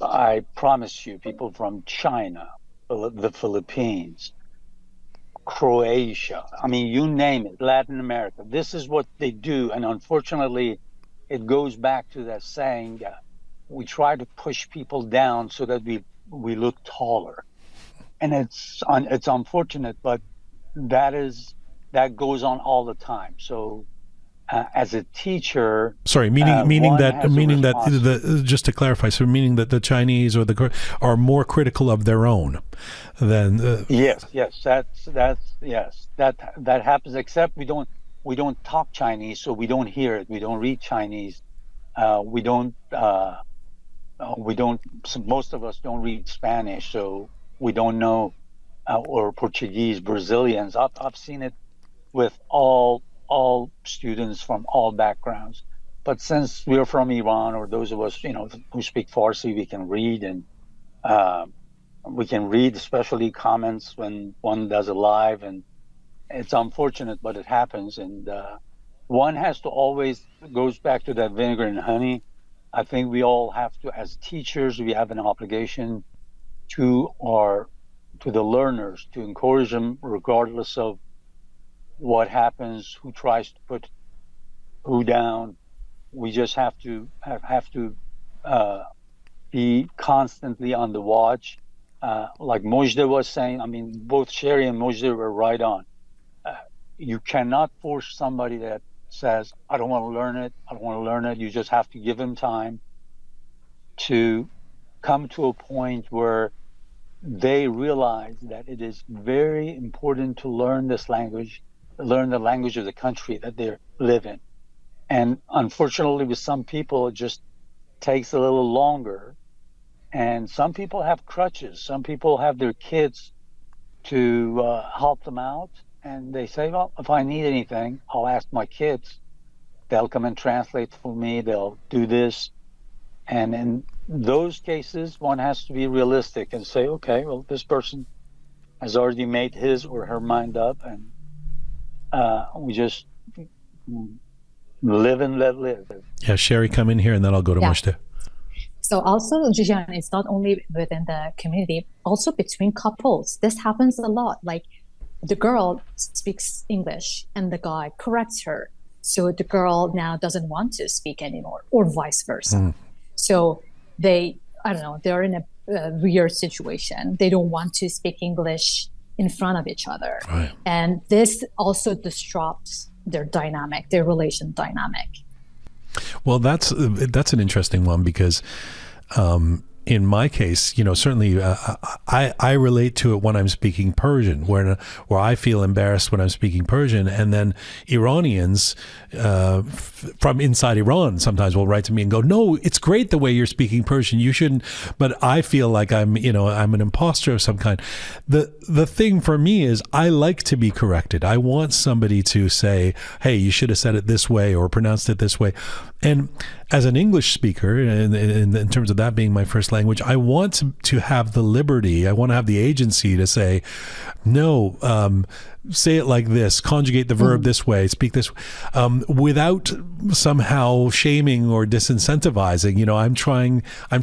I promise you, people from China, the Philippines, Croatia, I mean, you name it, Latin America, this is what they do. And unfortunately, it goes back to that saying, we try to push people down so that we look taller. And it's unfortunate, but that goes on all the time. So as a teacher, Sorry, meaning one that has a the just to clarify, so meaning that the Chinese or are more critical of their own than yes, that happens. Except we don't talk Chinese, so we don't hear it. We don't read Chinese. We don't. Most of us don't read Spanish, so we don't know, or Portuguese, Brazilians. I've seen it with all students from all backgrounds. But since we're from Iran, or those of us, who speak Farsi, we can read, and we can read, especially comments when one does a live. And it's unfortunate, but it happens. And one has to always, goes back to that vinegar and honey. I think we all have to, as teachers, we have an obligation to the learners, to encourage them, regardless of what happens, who tries to put who down. We just have to be constantly on the watch. Like Mojdeh was saying, I mean, both Sherry and Mojdeh were right on. You cannot force somebody that says, I don't want to learn it. You just have to give them time to come to a point where they realize that it is very important to learn this language, learn the language of the country that they live in. And unfortunately, with some people, it just takes a little longer. And some people have crutches. Some people have their kids to help them out. And they say, well, if I need anything, I'll ask my kids. They'll come and translate for me. They'll do this. And in those cases, one has to be realistic and say, okay, well, this person has already made his or her mind up, and we just live and let live. Yeah, Sherry, come in here, and then I'll go to Mojdeh. So also, Jian, it's not only within the community, also between couples. This happens a lot. Like the girl speaks English and the guy corrects her. So the girl now doesn't want to speak anymore, or vice versa. So they're in a weird situation. They don't want to speak English in front of each other. Right. And this also disrupts their relation dynamic. Well, that's an interesting one, because in my case, certainly I relate to it when I'm speaking Persian, where I feel embarrassed when I'm speaking Persian, and then Iranians from inside Iran sometimes will write to me and go, "No, it's great the way you're speaking Persian. You shouldn't." But I feel like I'm an imposter of some kind. The thing for me is I like to be corrected. I want somebody to say, "Hey, you should have said it this way or pronounced it this way." And as an English speaker, and in terms of that being my first language, I want to have the liberty, I want to have the agency to say, no, say it like this, conjugate the verb this way, speak this way, without somehow shaming or disincentivizing. I'm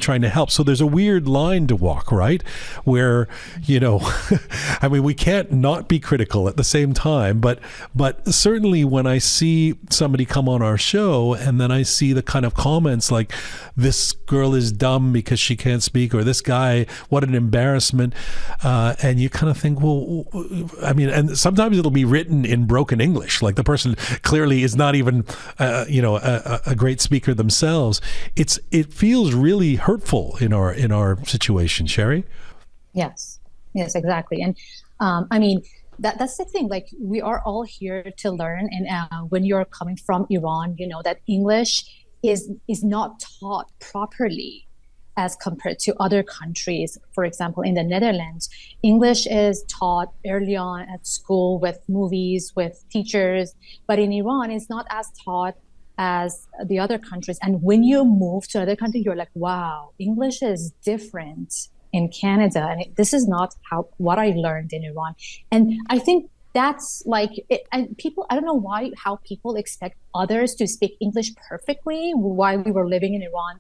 trying to help. So there's a weird line to walk, right? Where, I mean, we can't not be critical at the same time, but certainly when I see somebody come on our show and then I see the kind of comments like, this girl is dumb because she can't speak, or this guy, what an embarrassment. And you kind of think, well, I mean, and sometimes it'll be written in broken English, like the person clearly is not even, a great speaker themselves. It feels really hurtful in our situation, Sherry. Yes, exactly. And I mean, that's the thing. Like, we are all here to learn, and when you're coming from Iran, you know that English is not taught properly as compared to other countries. For example, in the Netherlands, English is taught early on at school with movies, with teachers, but in Iran, it's not as taught as the other countries. And when you move to another country, you're like, wow, English is different in Canada, and this is not what I learned in Iran. And I think that's like it, and people, I don't know how people expect others to speak English perfectly while we were living in Iran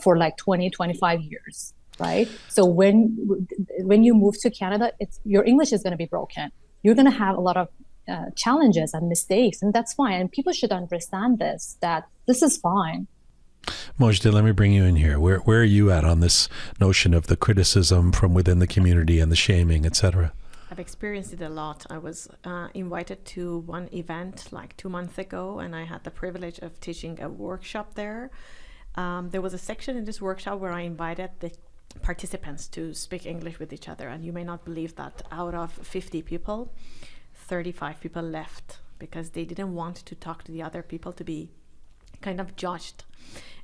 for like 20, 25 years, right? So when you move to Canada, your English is going to be broken. You're going to have a lot of challenges and mistakes, and that's fine. And people should understand that this is fine. Mojdeh, let me bring you in here. Where are you at on this notion of the criticism from within the community and the shaming, etc.? I've experienced it a lot. I was invited to one event like 2 months ago, and I had the privilege of teaching a workshop there. There was a section in this workshop where I invited the participants to speak English with each other, and you may not believe that out of 50 people, 35 people left because they didn't want to talk to the other people, to be kind of judged.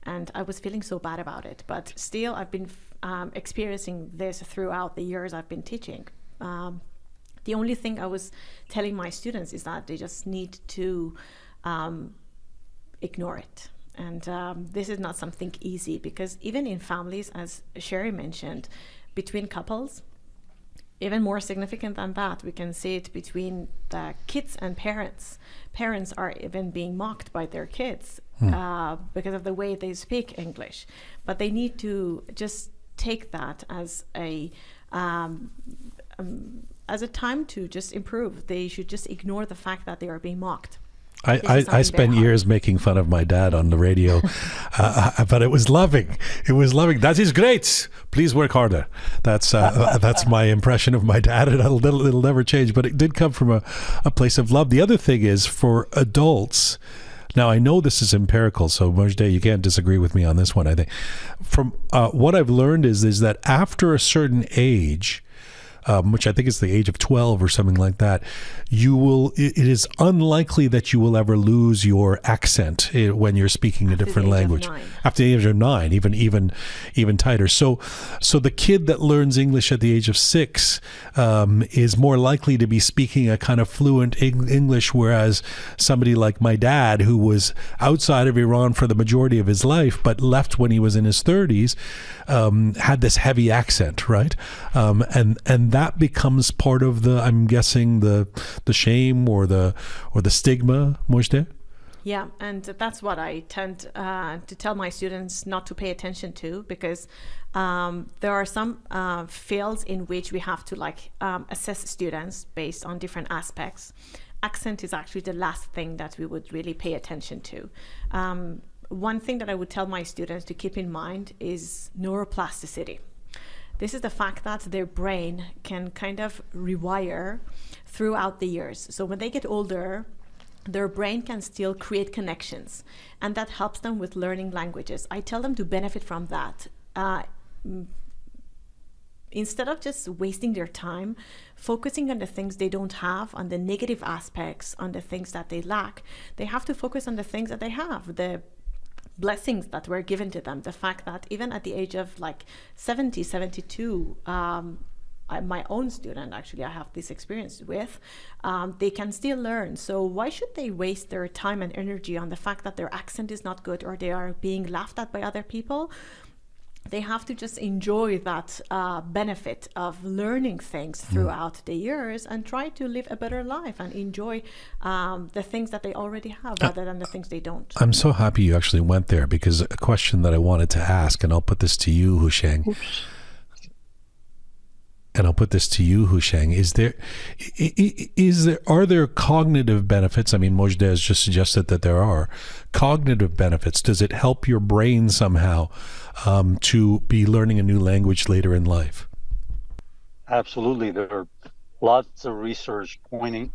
And I was feeling so bad about it, but still I've been experiencing this throughout the years I've been teaching. The only thing I was telling my students is that they just need to ignore it. And this is not something easy, because even in families, as Sherry mentioned, between couples, even more significant than that, we can see it between the kids and parents. Parents are even being mocked by their kids because of the way they speak English. But they need to just take that as a time to just improve. They should just ignore the fact that they are being mocked. I spent years making fun of my dad on the radio, but it was loving. It was loving. That is great. Please work harder. That's my impression of my dad, and it'll never change. But it did come from a place of love. The other thing is, for adults, now I know this is empirical, so Mojdeh, you can't disagree with me on this one. I think from what I've learned is that after a certain age, which I think is the age of 12 or something like that, it is unlikely that you will ever lose your accent when you're speaking a different language. After the age of 9, even tighter. So the kid that learns English at the age of 6 is more likely to be speaking a kind of fluent English, whereas somebody like my dad, who was outside of Iran for the majority of his life, but left when he was in his 30s, had this heavy accent, right? And that becomes part of the, I'm guessing, the shame or the stigma, Mojdeh? Yeah, and that's what I tend to tell my students not to pay attention to, because there are some fields in which we have to assess students based on different aspects. Accent is actually the last thing that we would really pay attention to. One thing that I would tell my students to keep in mind is neuroplasticity. This is the fact that their brain can kind of rewire throughout the years. So when they get older, their brain can still create connections, and that helps them with learning languages. I tell them to benefit from that. Instead of just wasting their time focusing on the things they don't have, on the negative aspects, on the things that they lack, they have to focus on the things that they have, the blessings that were given to them. The fact that even at the age of 70, 72, my own student, actually, I have this experience with, they can still learn. So why should they waste their time and energy on the fact that their accent is not good or they are being laughed at by other people? They have to just enjoy that benefit of learning things throughout the years and try to live a better life and enjoy the things that they already have rather than the things they don't. I'm so happy you actually went there, because a question that I wanted to ask, and I'll put this to you, Houshang. Are there cognitive benefits? I mean, Mojdeh has just suggested that there are cognitive benefits. Does it help your brain somehow to be learning a new language later in life? Absolutely. There are lots of research pointing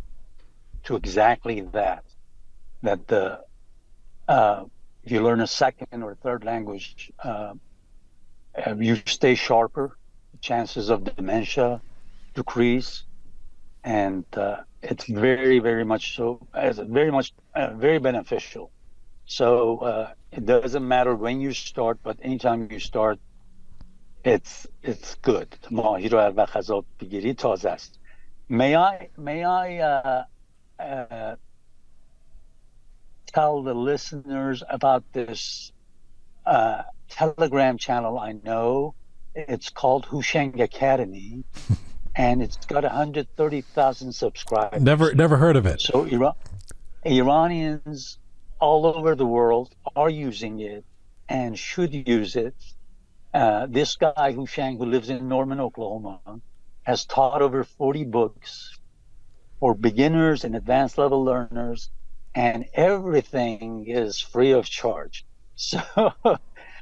to exactly that if you learn a second or third language, you stay sharper, chances of dementia decrease, and it's very, very much so, very beneficial. So it doesn't matter when you start, but anytime you start, it's good. May I tell the listeners about this Telegram channel I know? It's called Houshang Academy, and it's got 130,000 subscribers. Never heard of it. So Iranians all over the world are using it, and should use it. This guy, Houshang, who lives in Norman, Oklahoma, has taught over 40 books for beginners and advanced level learners, and everything is free of charge. So,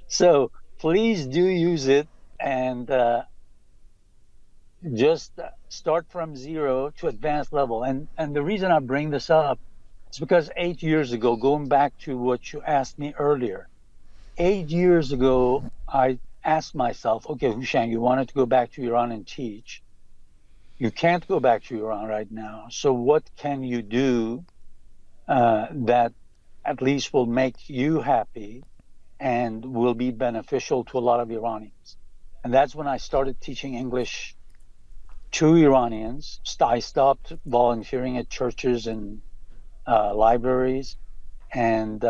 so please do use it, and just start from zero to advanced level. And the reason I bring this up is because 8 years ago, going back to what you asked me earlier, 8 years ago, I asked myself, okay, Houshang, you wanted to go back to Iran and teach. You can't go back to Iran right now. So what can you do that at least will make you happy and will be beneficial to a lot of Iranians? And that's when I started teaching English to Iranians. I stopped volunteering at churches and libraries, and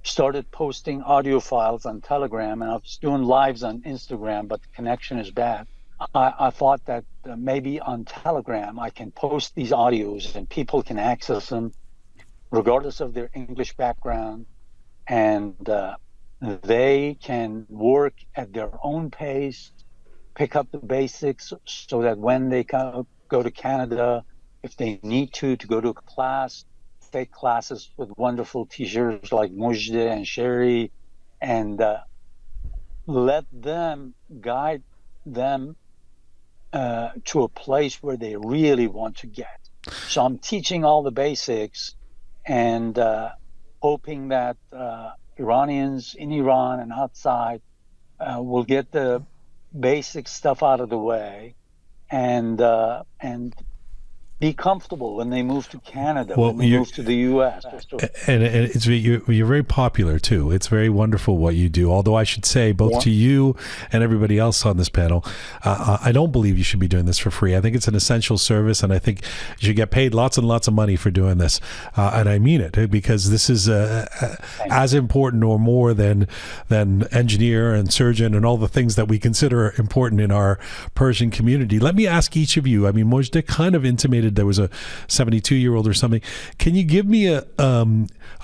started posting audio files on Telegram, and I was doing lives on Instagram, but the connection is bad. I thought that maybe on Telegram I can post these audios and people can access them regardless of their English background, and they can work at their own pace, pick up the basics, so that when they go to Canada, if they need to go to a class, take classes with wonderful teachers like Mojdeh and Sherry, and let them guide them to a place where they really want to get. So I'm teaching all the basics, and hoping that Iranians in Iran and outside will get the basic stuff out of the way, and be comfortable when they move to Canada, when they move to the U.S. And it's you're very popular too. It's very wonderful what you do. Although I should say, both to you and everybody else on this panel, I don't believe you should be doing this for free. I think it's an essential service, and I think you should get paid lots and lots of money for doing this. And I mean it, because this is as important or more than engineer and surgeon and all the things that we consider important in our Persian community. Let me ask each of you. I mean, Mojdeh kind of intimated there was a 72-year-old or something. Can you give me a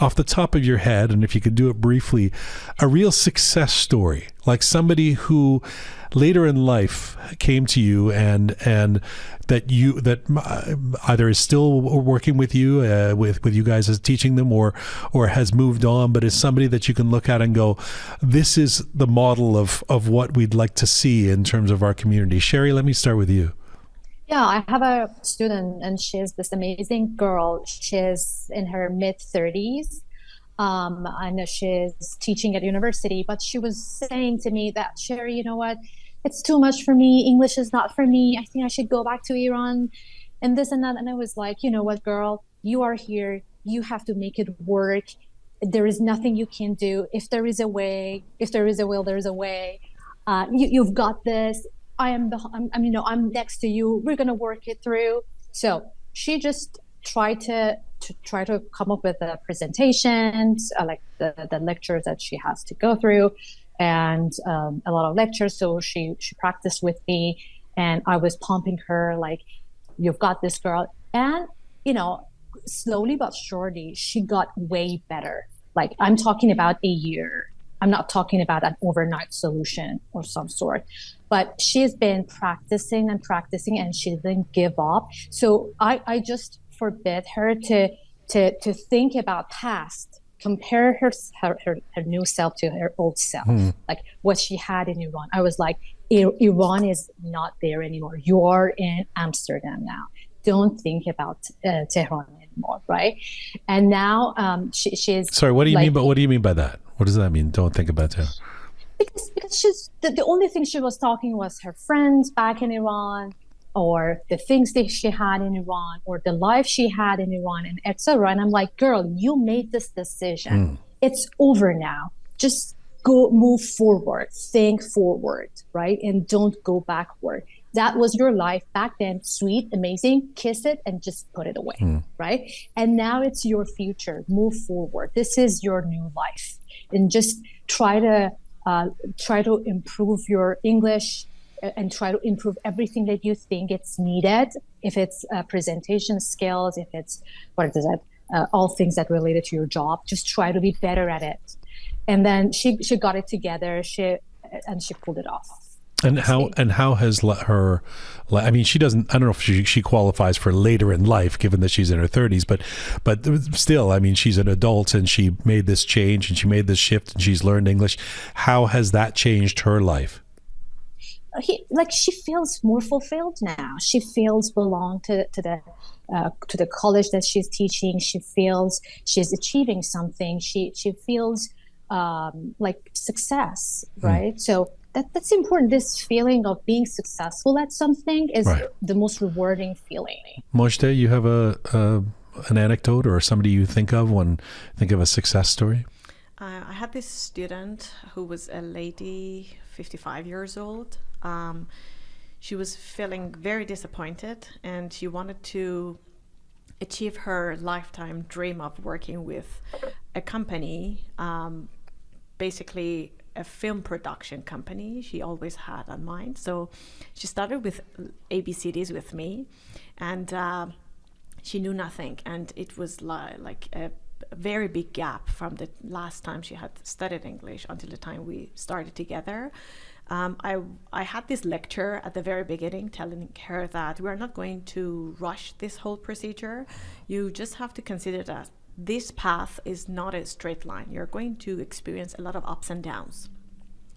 off the top of your head, and if you could do it briefly, a real success story, like somebody who later in life came to you and that either is still working with you with you guys as teaching them, or has moved on, but is somebody that you can look at and go, this is the model of what we'd like to see in terms of our community. Sherry, let me start with you. Yeah, I have a student, and she's this amazing girl. She's in her mid-30s, and she's teaching at university. But she was saying to me that, Sherry, you know what? It's too much for me. English is not for me. I think I should go back to Iran and this and that. And I was like, you know what, girl? You are here. You have to make it work. There is nothing you can do. If there is a way, if there is a will, there is a way. You've got this. I'm next to you. We're gonna work it through. So she just tried to come up with the presentations, like the lectures that she has to go through, and a lot of lectures. So she practiced with me, and I was pumping her like, "You've got this, girl." And slowly but surely, she got way better. Like, I'm talking about a year. I'm not talking about an overnight solution or some sort, but she's been practicing and practicing, and she didn't give up. So I just forbid her to think about past, compare her new self to her old self, like what she had in Iran. I was like, Iran is not there anymore. You're in Amsterdam now. Don't think about Tehran anymore, right? And now she's. Sorry, what do you mean? But what do you mean by that? What does that mean? Don't think about Tehran. Because she's the only thing she was talking was her friends back in Iran, or the things that she had in Iran, or the life she had in Iran, and etc. And I'm like, girl, you made this decision. It's over now. Just move forward, think forward, right? And don't go backward. That was your life back then. Sweet, amazing, kiss it and just put it away, right? And now it's your future. Move forward. This is your new life. And just try to improve your English, and try to improve everything that you think it's needed. If it's presentation skills, if it's all things that related to your job, just try to be better at it. And then she got it together. She pulled it off. And how has her? I mean, she doesn't. I don't know if she qualifies for later in life, given that she's in her 30s. But still, I mean, she's an adult and she made this change and she made this shift and she's learned English. How has that changed her life? She feels more fulfilled now. She feels belong to the college that she's teaching. She feels she's achieving something. She feels like success, right? So that's important. This feeling of being successful at something is the most rewarding feeling. Mojdeh, you have an anecdote or somebody you think of when think of a success story? I had this student who was a lady, 55 years old. She was feeling very disappointed, and she wanted to achieve her lifetime dream of working with a company, basically a film production company she always had on mind. So she started with ABCDs with me, and she knew nothing, and it was like a very big gap from the last time she had studied English until the time we started together. I had this lecture at the very beginning telling her that we're not going to rush this whole procedure. You just have to consider that this path is not a straight line. You're going to experience a lot of ups and downs.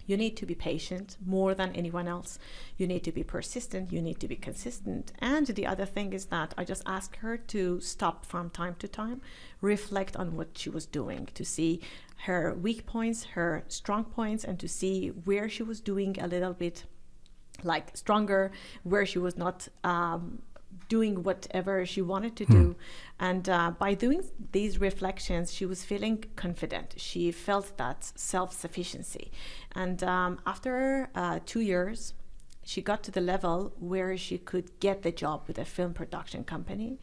You need to be patient more than anyone else. You need to be persistent. You need to be consistent. And the other thing is that I just asked her to stop from time to time, reflect on what she was doing, to see her weak points, her strong points, and to see where she was doing a little bit like stronger, where she was not doing whatever she wanted to do. And by doing these reflections, she was feeling confident. She felt that self-sufficiency. And after 2 years, she got to the level where she could get the job with a film production company.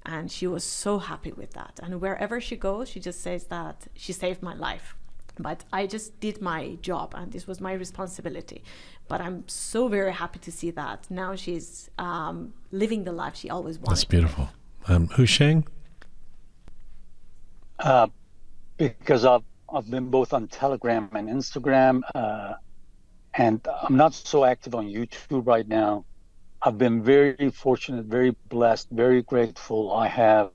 And she was so happy with that. And wherever she goes, she just says that she saved my life. But I just did my job, and this was my responsibility. But I'm so very happy to see that now she's living the life she always wanted. That's beautiful. Houshang? Because I've been both on Telegram and Instagram, and I'm not so active on YouTube right now. I've been very fortunate, very blessed, very grateful. I have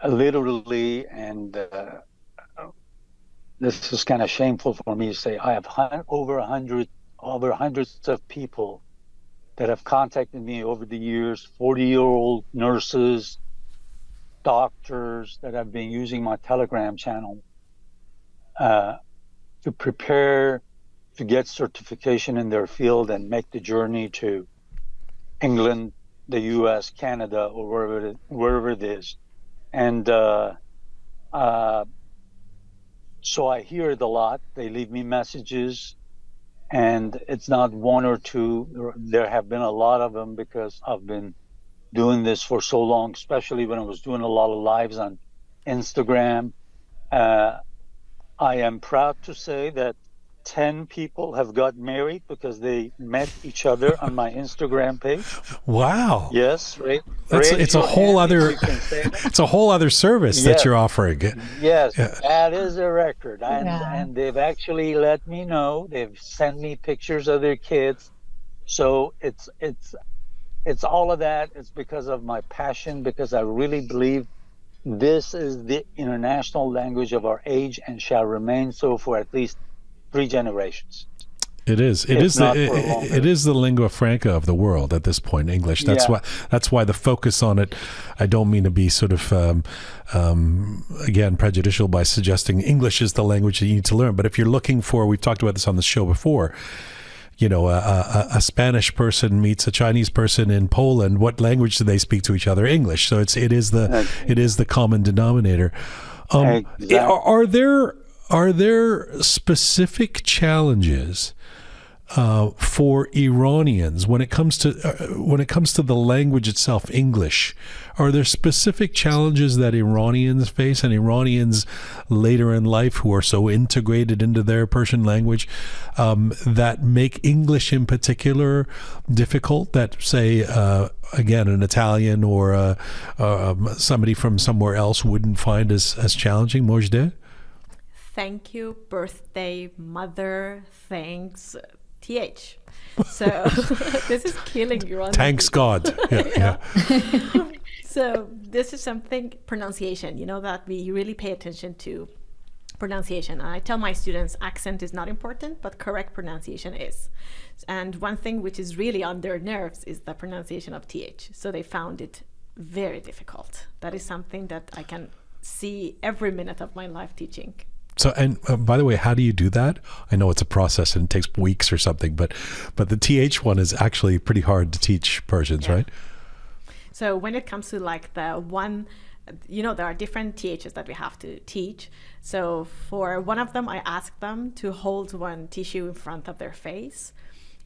literally, and this is kind of shameful for me to say, I have over hundreds of people that have contacted me over the years, 40-year-old nurses, doctors that have been using my Telegram channel to prepare to get certification in their field and make the journey to England, the US, Canada, or wherever it is. And so I hear it a lot. They leave me messages, and it's not one or two. There have been a lot of them because I've been doing this for so long, especially when I was doing a lot of lives on Instagram. I am proud to say that 10 people have got married because they met each other on my Instagram page. Wow. Yes, right. It's a whole other service that you're offering. Yes, that is a record. And they've actually let me know. They've sent me pictures of their kids. So it's all of that. It's because of my passion, because I really believe this is the international language of our age and shall remain so for at least 3 generations. It is. It is the lingua franca of the world at this point. English. That's why the focus on it. I don't mean to be sort of again prejudicial by suggesting English is the language that you need to learn. But if you're looking for, we've talked about this on the show before. You know, a Spanish person meets a Chinese person in Poland. What language do they speak to each other? English. So it is the common denominator. Exactly. Are there specific challenges for Iranians when it comes to the language itself, English? Are there specific challenges that Iranians face, and Iranians later in life who are so integrated into their Persian language that make English in particular difficult? That say again an Italian or somebody from somewhere else wouldn't find as challenging? Mojdeh? thank you, birthday, mother, thanks, th. So this is killing Iranian Thanks people. God. Yeah. So this is something, pronunciation, that we really pay attention to pronunciation. And I tell my students accent is not important, but correct pronunciation is. And one thing which is really on their nerves is the pronunciation of th. So they found it very difficult. That is something that I can see every minute of my life teaching. So, and by the way, how do you do that? I know it's a process and it takes weeks or something, but the TH one is actually pretty hard to teach Persians, right? So when it comes to like the one, there are different THs that we have to teach. So for one of them, I ask them to hold one tissue in front of their face.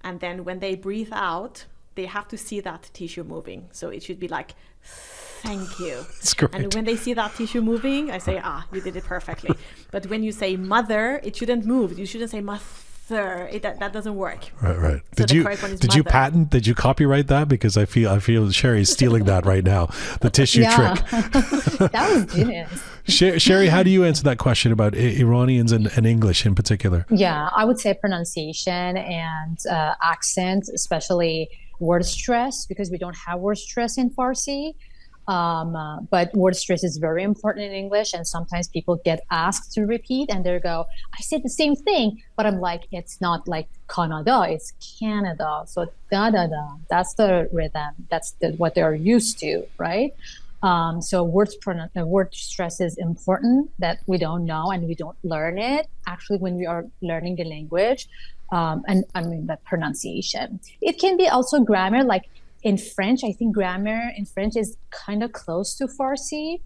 And then when they breathe out, they have to see that tissue moving. So it should be like, thank you. That's great. And when they see that tissue moving, I say, you did it perfectly. But when you say mother, it shouldn't move. You shouldn't say mother. That doesn't work. Right. So Did you copyright that? Because I feel Sherry's stealing that right now. The tissue trick. That was genius. Sherry, how do you answer that question about Iranians and English in particular? Yeah, I would say pronunciation and accent, especially word stress, because we don't have word stress in Farsi. But word stress is very important in English, and sometimes people get asked to repeat and they go, I said the same thing, but I'm like, it's not like Canada, it's Canada. So da-da-da, that's the rhythm. That's what they're used to, right? So word stress is important that we don't know and we don't learn it actually when we are learning the language. And I mean, the pronunciation. It can be also grammar, like in French, I think grammar in French is kind of close to Farsi,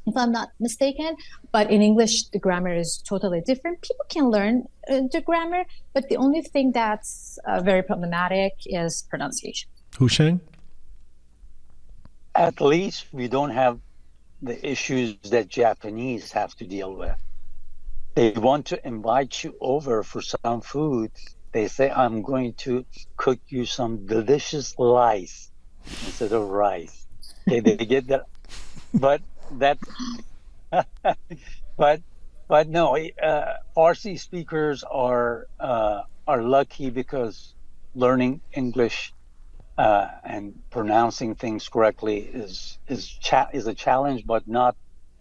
if I'm not mistaken. But in English, the grammar is totally different. People can learn the grammar, but the only thing that's very problematic is pronunciation. Houshang? At least we don't have the issues that Japanese have to deal with. They want to invite you over for some food. They say, I'm going to cook you some delicious rice instead of rice. Okay, they get that. But that, but no, Farsi speakers are lucky because learning English and pronouncing things correctly is a challenge, but not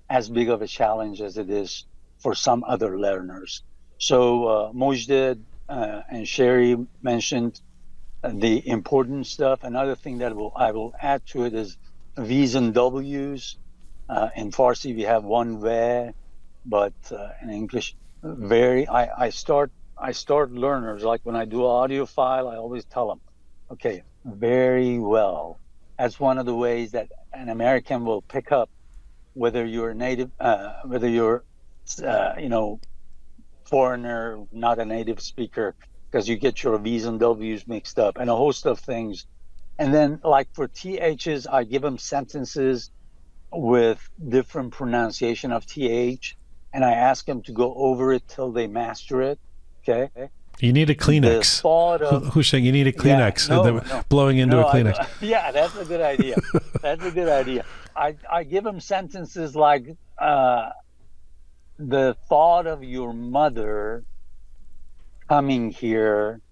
as big of a challenge as it is for some other learners. So Mojdeh and Sherry mentioned the important stuff. Another thing that I will add to it is V's and W's. In Farsi, we have one ve, but in English, I start learners, like when I do an audio file, I always tell them, okay, very well. That's one of the ways that an American will pick up whether you're native, whether you're, foreigner, not a native speaker, because you get your V's and W's mixed up and a host of things. And then like for THs, I give them sentences with different pronunciation of TH, and I ask them to go over it till they master it. Okay. You need a Kleenex. Houshang, you need a Kleenex. Blowing into a Kleenex. Yeah, that's a good idea. That's a good idea. I give them sentences like, the thought of your mother coming here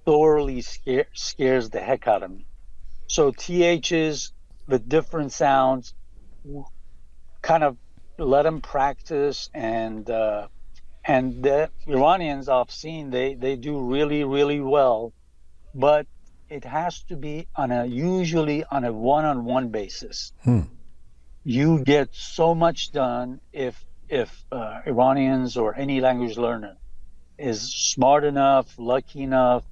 thoroughly scares the heck out of me. So THs with different sounds, kind of let them practice, and the Iranians I've seen, they do really, really well, but it has to be usually on a one-on-one basis. You get so much done if Iranians or any language learner is smart enough, lucky enough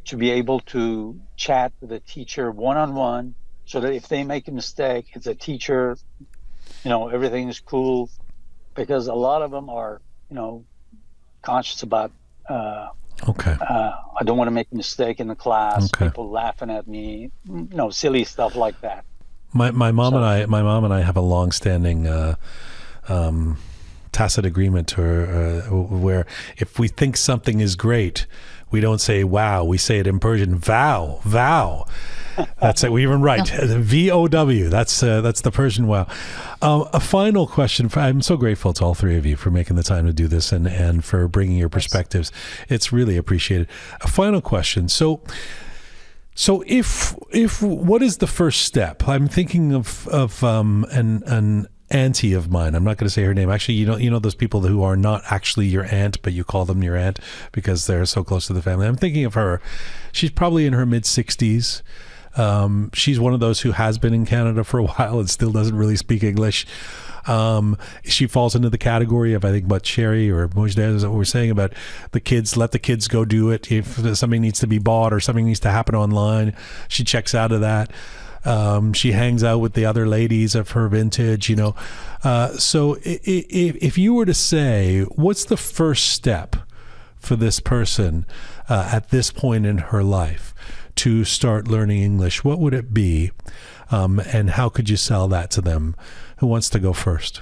to be able to chat with a teacher one-on-one, so that if they make a mistake, it's a teacher, everything is cool, because a lot of them are, conscious about, I don't want to make a mistake in the class, people laughing at me, silly stuff like that. My mom and I have a long-standing tacit agreement, or where if we think something is great, we don't say wow, we say it in Persian, vow, vow. That's it. We even write VOW. That's the Persian wow. A final question. I'm so grateful to all three of you for making the time to do this and for bringing your perspectives. It's really appreciated. A final question. So if what is the first step? I'm thinking of an auntie of mine. I'm not going to say her name. Actually, you know those people who are not actually your aunt, but you call them your aunt because they're so close to the family. I'm thinking of her. She's probably in her mid-60s. She's one of those who has been in Canada for a while and still doesn't really speak English. She falls into the category of, I think, what Sherry or Mojdeh is what we're saying about the kids. Let the kids go do it. If something needs to be bought or something needs to happen online, she checks out of that. She hangs out with the other ladies of her vintage, So if you were to say, what's the first step for this person at this point in her life to start learning English, what would it be? And how could you sell that to them? Who wants to go first?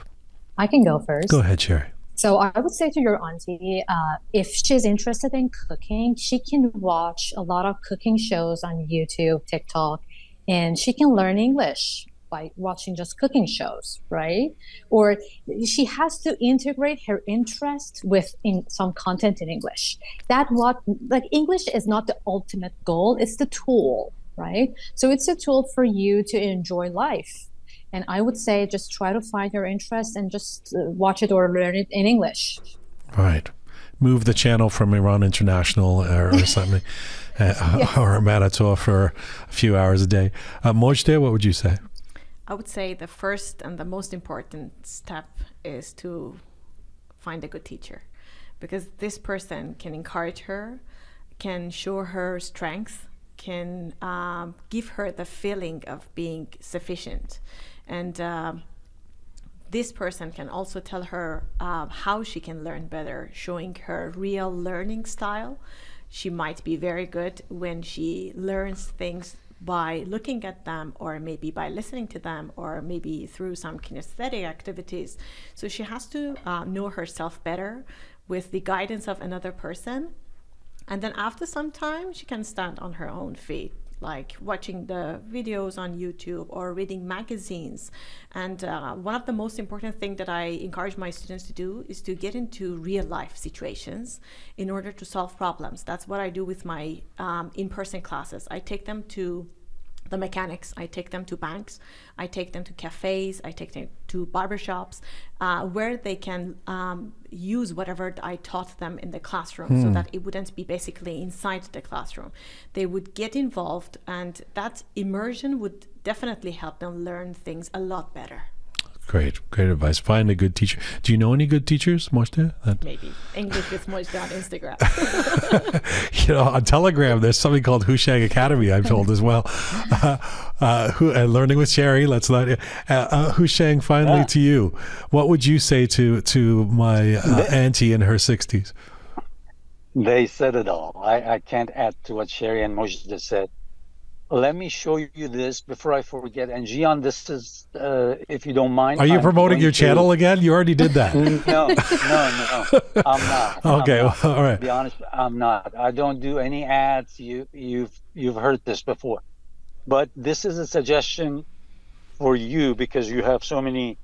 I can go first. Go ahead, Sherry. So I would say to your auntie, if she's interested in cooking, she can watch a lot of cooking shows on YouTube, TikTok, and she can learn English by watching just cooking shows, right? Or she has to integrate her interest with some content in English. English is not the ultimate goal, it's the tool, right? So it's a tool for you to enjoy life. And I would say just try to find your interest and just watch it or learn it in English. Right. Move the channel from Iran International or something, or Marator for a few hours a day. Mojdeh, what would you say? I would say the first and the most important step is to find a good teacher, because this person can encourage her, can show her strength, can give her the feeling of being sufficient. And this person can also tell her how she can learn better, showing her real learning style. She might be very good when she learns things by looking at them, or maybe by listening to them, or maybe through some kinesthetic activities. So she has to know herself better with the guidance of another person. And then after some time, she can stand on her own feet, like watching the videos on YouTube or reading magazines. And one of the most important things that I encourage my students to do is to get into real life situations in order to solve problems. That's what I do with my in-person classes. I take them to the mechanics, I take them to banks, I take them to cafes, I take them to barbershops, where they can use whatever I taught them in the classroom, so that it wouldn't be basically inside the classroom. They would get involved, and that immersion would definitely help them learn things a lot better. Great advice. Find a good teacher. Do you know any good teachers, Mojdeh? Maybe English with Mojdeh on Instagram. On Telegram, there's something called Houshang Academy, I'm told as well. Learning with Sherry. Let's not. Houshang, finally to you. What would you say to my auntie in her 60s? They said it all. I can't add to what Sherry and Mojdeh said. Let me show you this before I forget. And Jian, this is, if you don't mind. Are you promoting your channel again? You already did that. No, I'm not. Okay, I'm not. all right. To be honest, I'm not. I don't do any ads. You've heard this before. But this is a suggestion for you because you have so many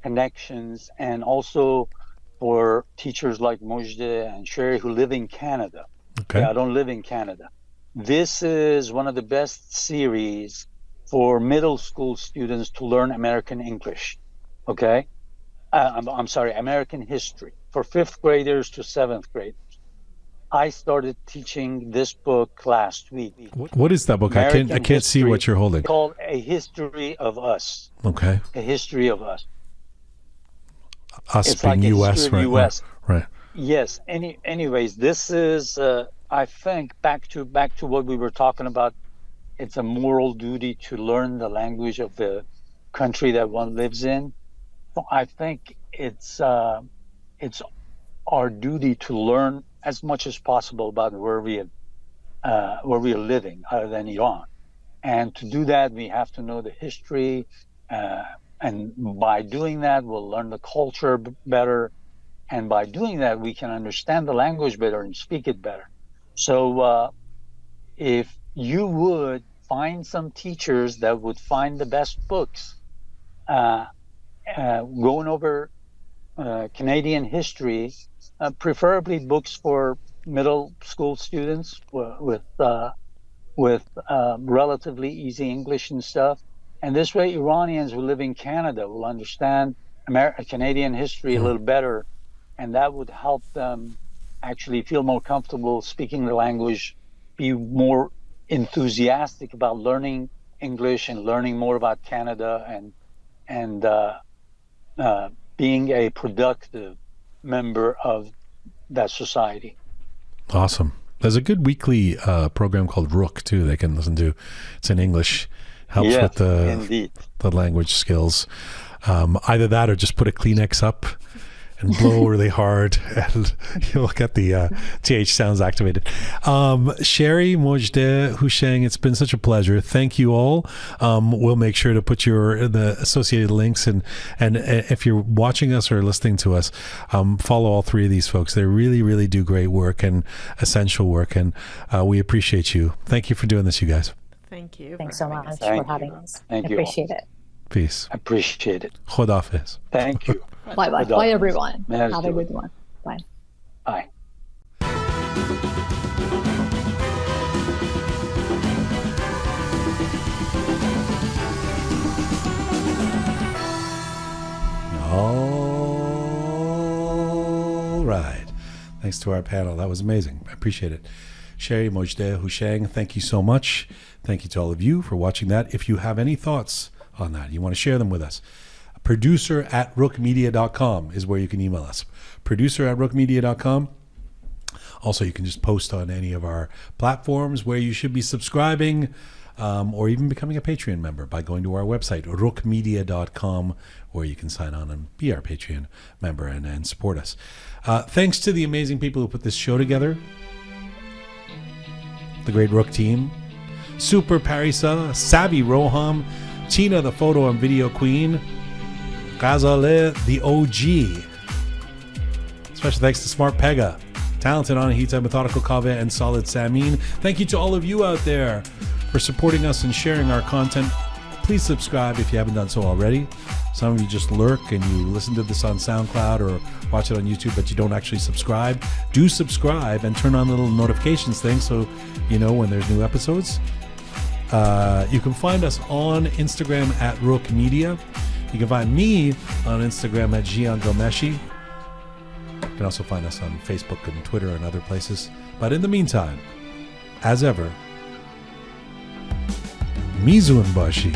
connections, and also for teachers like Mojdeh and Sherry who live in Canada. Okay. Yeah, I don't live in Canada. This is one of the best series for middle school students to learn American English, okay? I'm sorry, American history, for 5th graders to 7th graders. I started teaching this book last week. What is that book? I can't see what you're holding. It's called A History of Us. Okay. A History of Us. Us It's being like U.S., right? US. Right. Yes. Anyways, this is, I think, back to what we were talking about. It's a moral duty to learn the language of the country that one lives in. So I think it's our duty to learn as much as possible about where we are living, other than Iran. And to do that, we have to know the history, and by doing that, we'll learn the culture better. And by doing that, we can understand the language better and speak it better. So if you would find some teachers that would find the best books, going over Canadian history, preferably books for middle school students with relatively easy English and stuff. And this way, Iranians who live in Canada will understand Canadian history a little better, and that would help them actually feel more comfortable speaking the language, be more enthusiastic about learning English and learning more about Canada, and being a productive member of that society. Awesome. There's a good weekly program called Rook too they can listen to. It's in English. Helps with the language skills. Either that or just put a Kleenex up and blow really hard, and you'll get the TH sounds activated. Sherry, Mojdeh, Houshang, it's been such a pleasure. Thank you all. We'll make sure to put the associated links, and if you're watching us or listening to us, follow all three of these folks. They really, really do great work and essential work, and we appreciate you. Thank you for doing this, you guys. Thank you. Thanks so much for having us. Thank you. Appreciate it. Peace. Appreciate it. Khodafez. Thank you. Bye-bye. Bye, everyone. Let's Have a do good it. one. Bye. Bye. All right. Thanks to our panel. That was amazing. I appreciate it. Sherry, Mojdeh, Houshang, thank you so much. Thank you to all of you for watching that. If you have any thoughts on that, you want to share them with us, producer@rookmedia.com is where you can email us. Producer@rookmedia.com. Also, you can just post on any of our platforms where you should be subscribing, or even becoming a Patreon member by going to our website, rookmedia.com, where you can sign on and be our Patreon member and support us. Thanks to the amazing people who put this show together. The great Rook team, Super Parisa, Savvy Roham, Tina the photo and video queen, Ghazaleh the OG. Special thanks to Smart Pega, Talented Anahita, Methodical Kaveh, and Solid Samin. Thank you to all of you out there for supporting us and sharing our content. Please subscribe if you haven't done so already. Some of you just lurk and you listen to this on SoundCloud or watch it on YouTube, but you don't actually subscribe. Do subscribe and turn on the little notifications thing so you know when there's new episodes. You can find us on Instagram at Rook Media. You can find me on Instagram at Jian Ghomeshi. You can also find us on Facebook and Twitter and other places. But in the meantime, as ever, Mizun Bashi.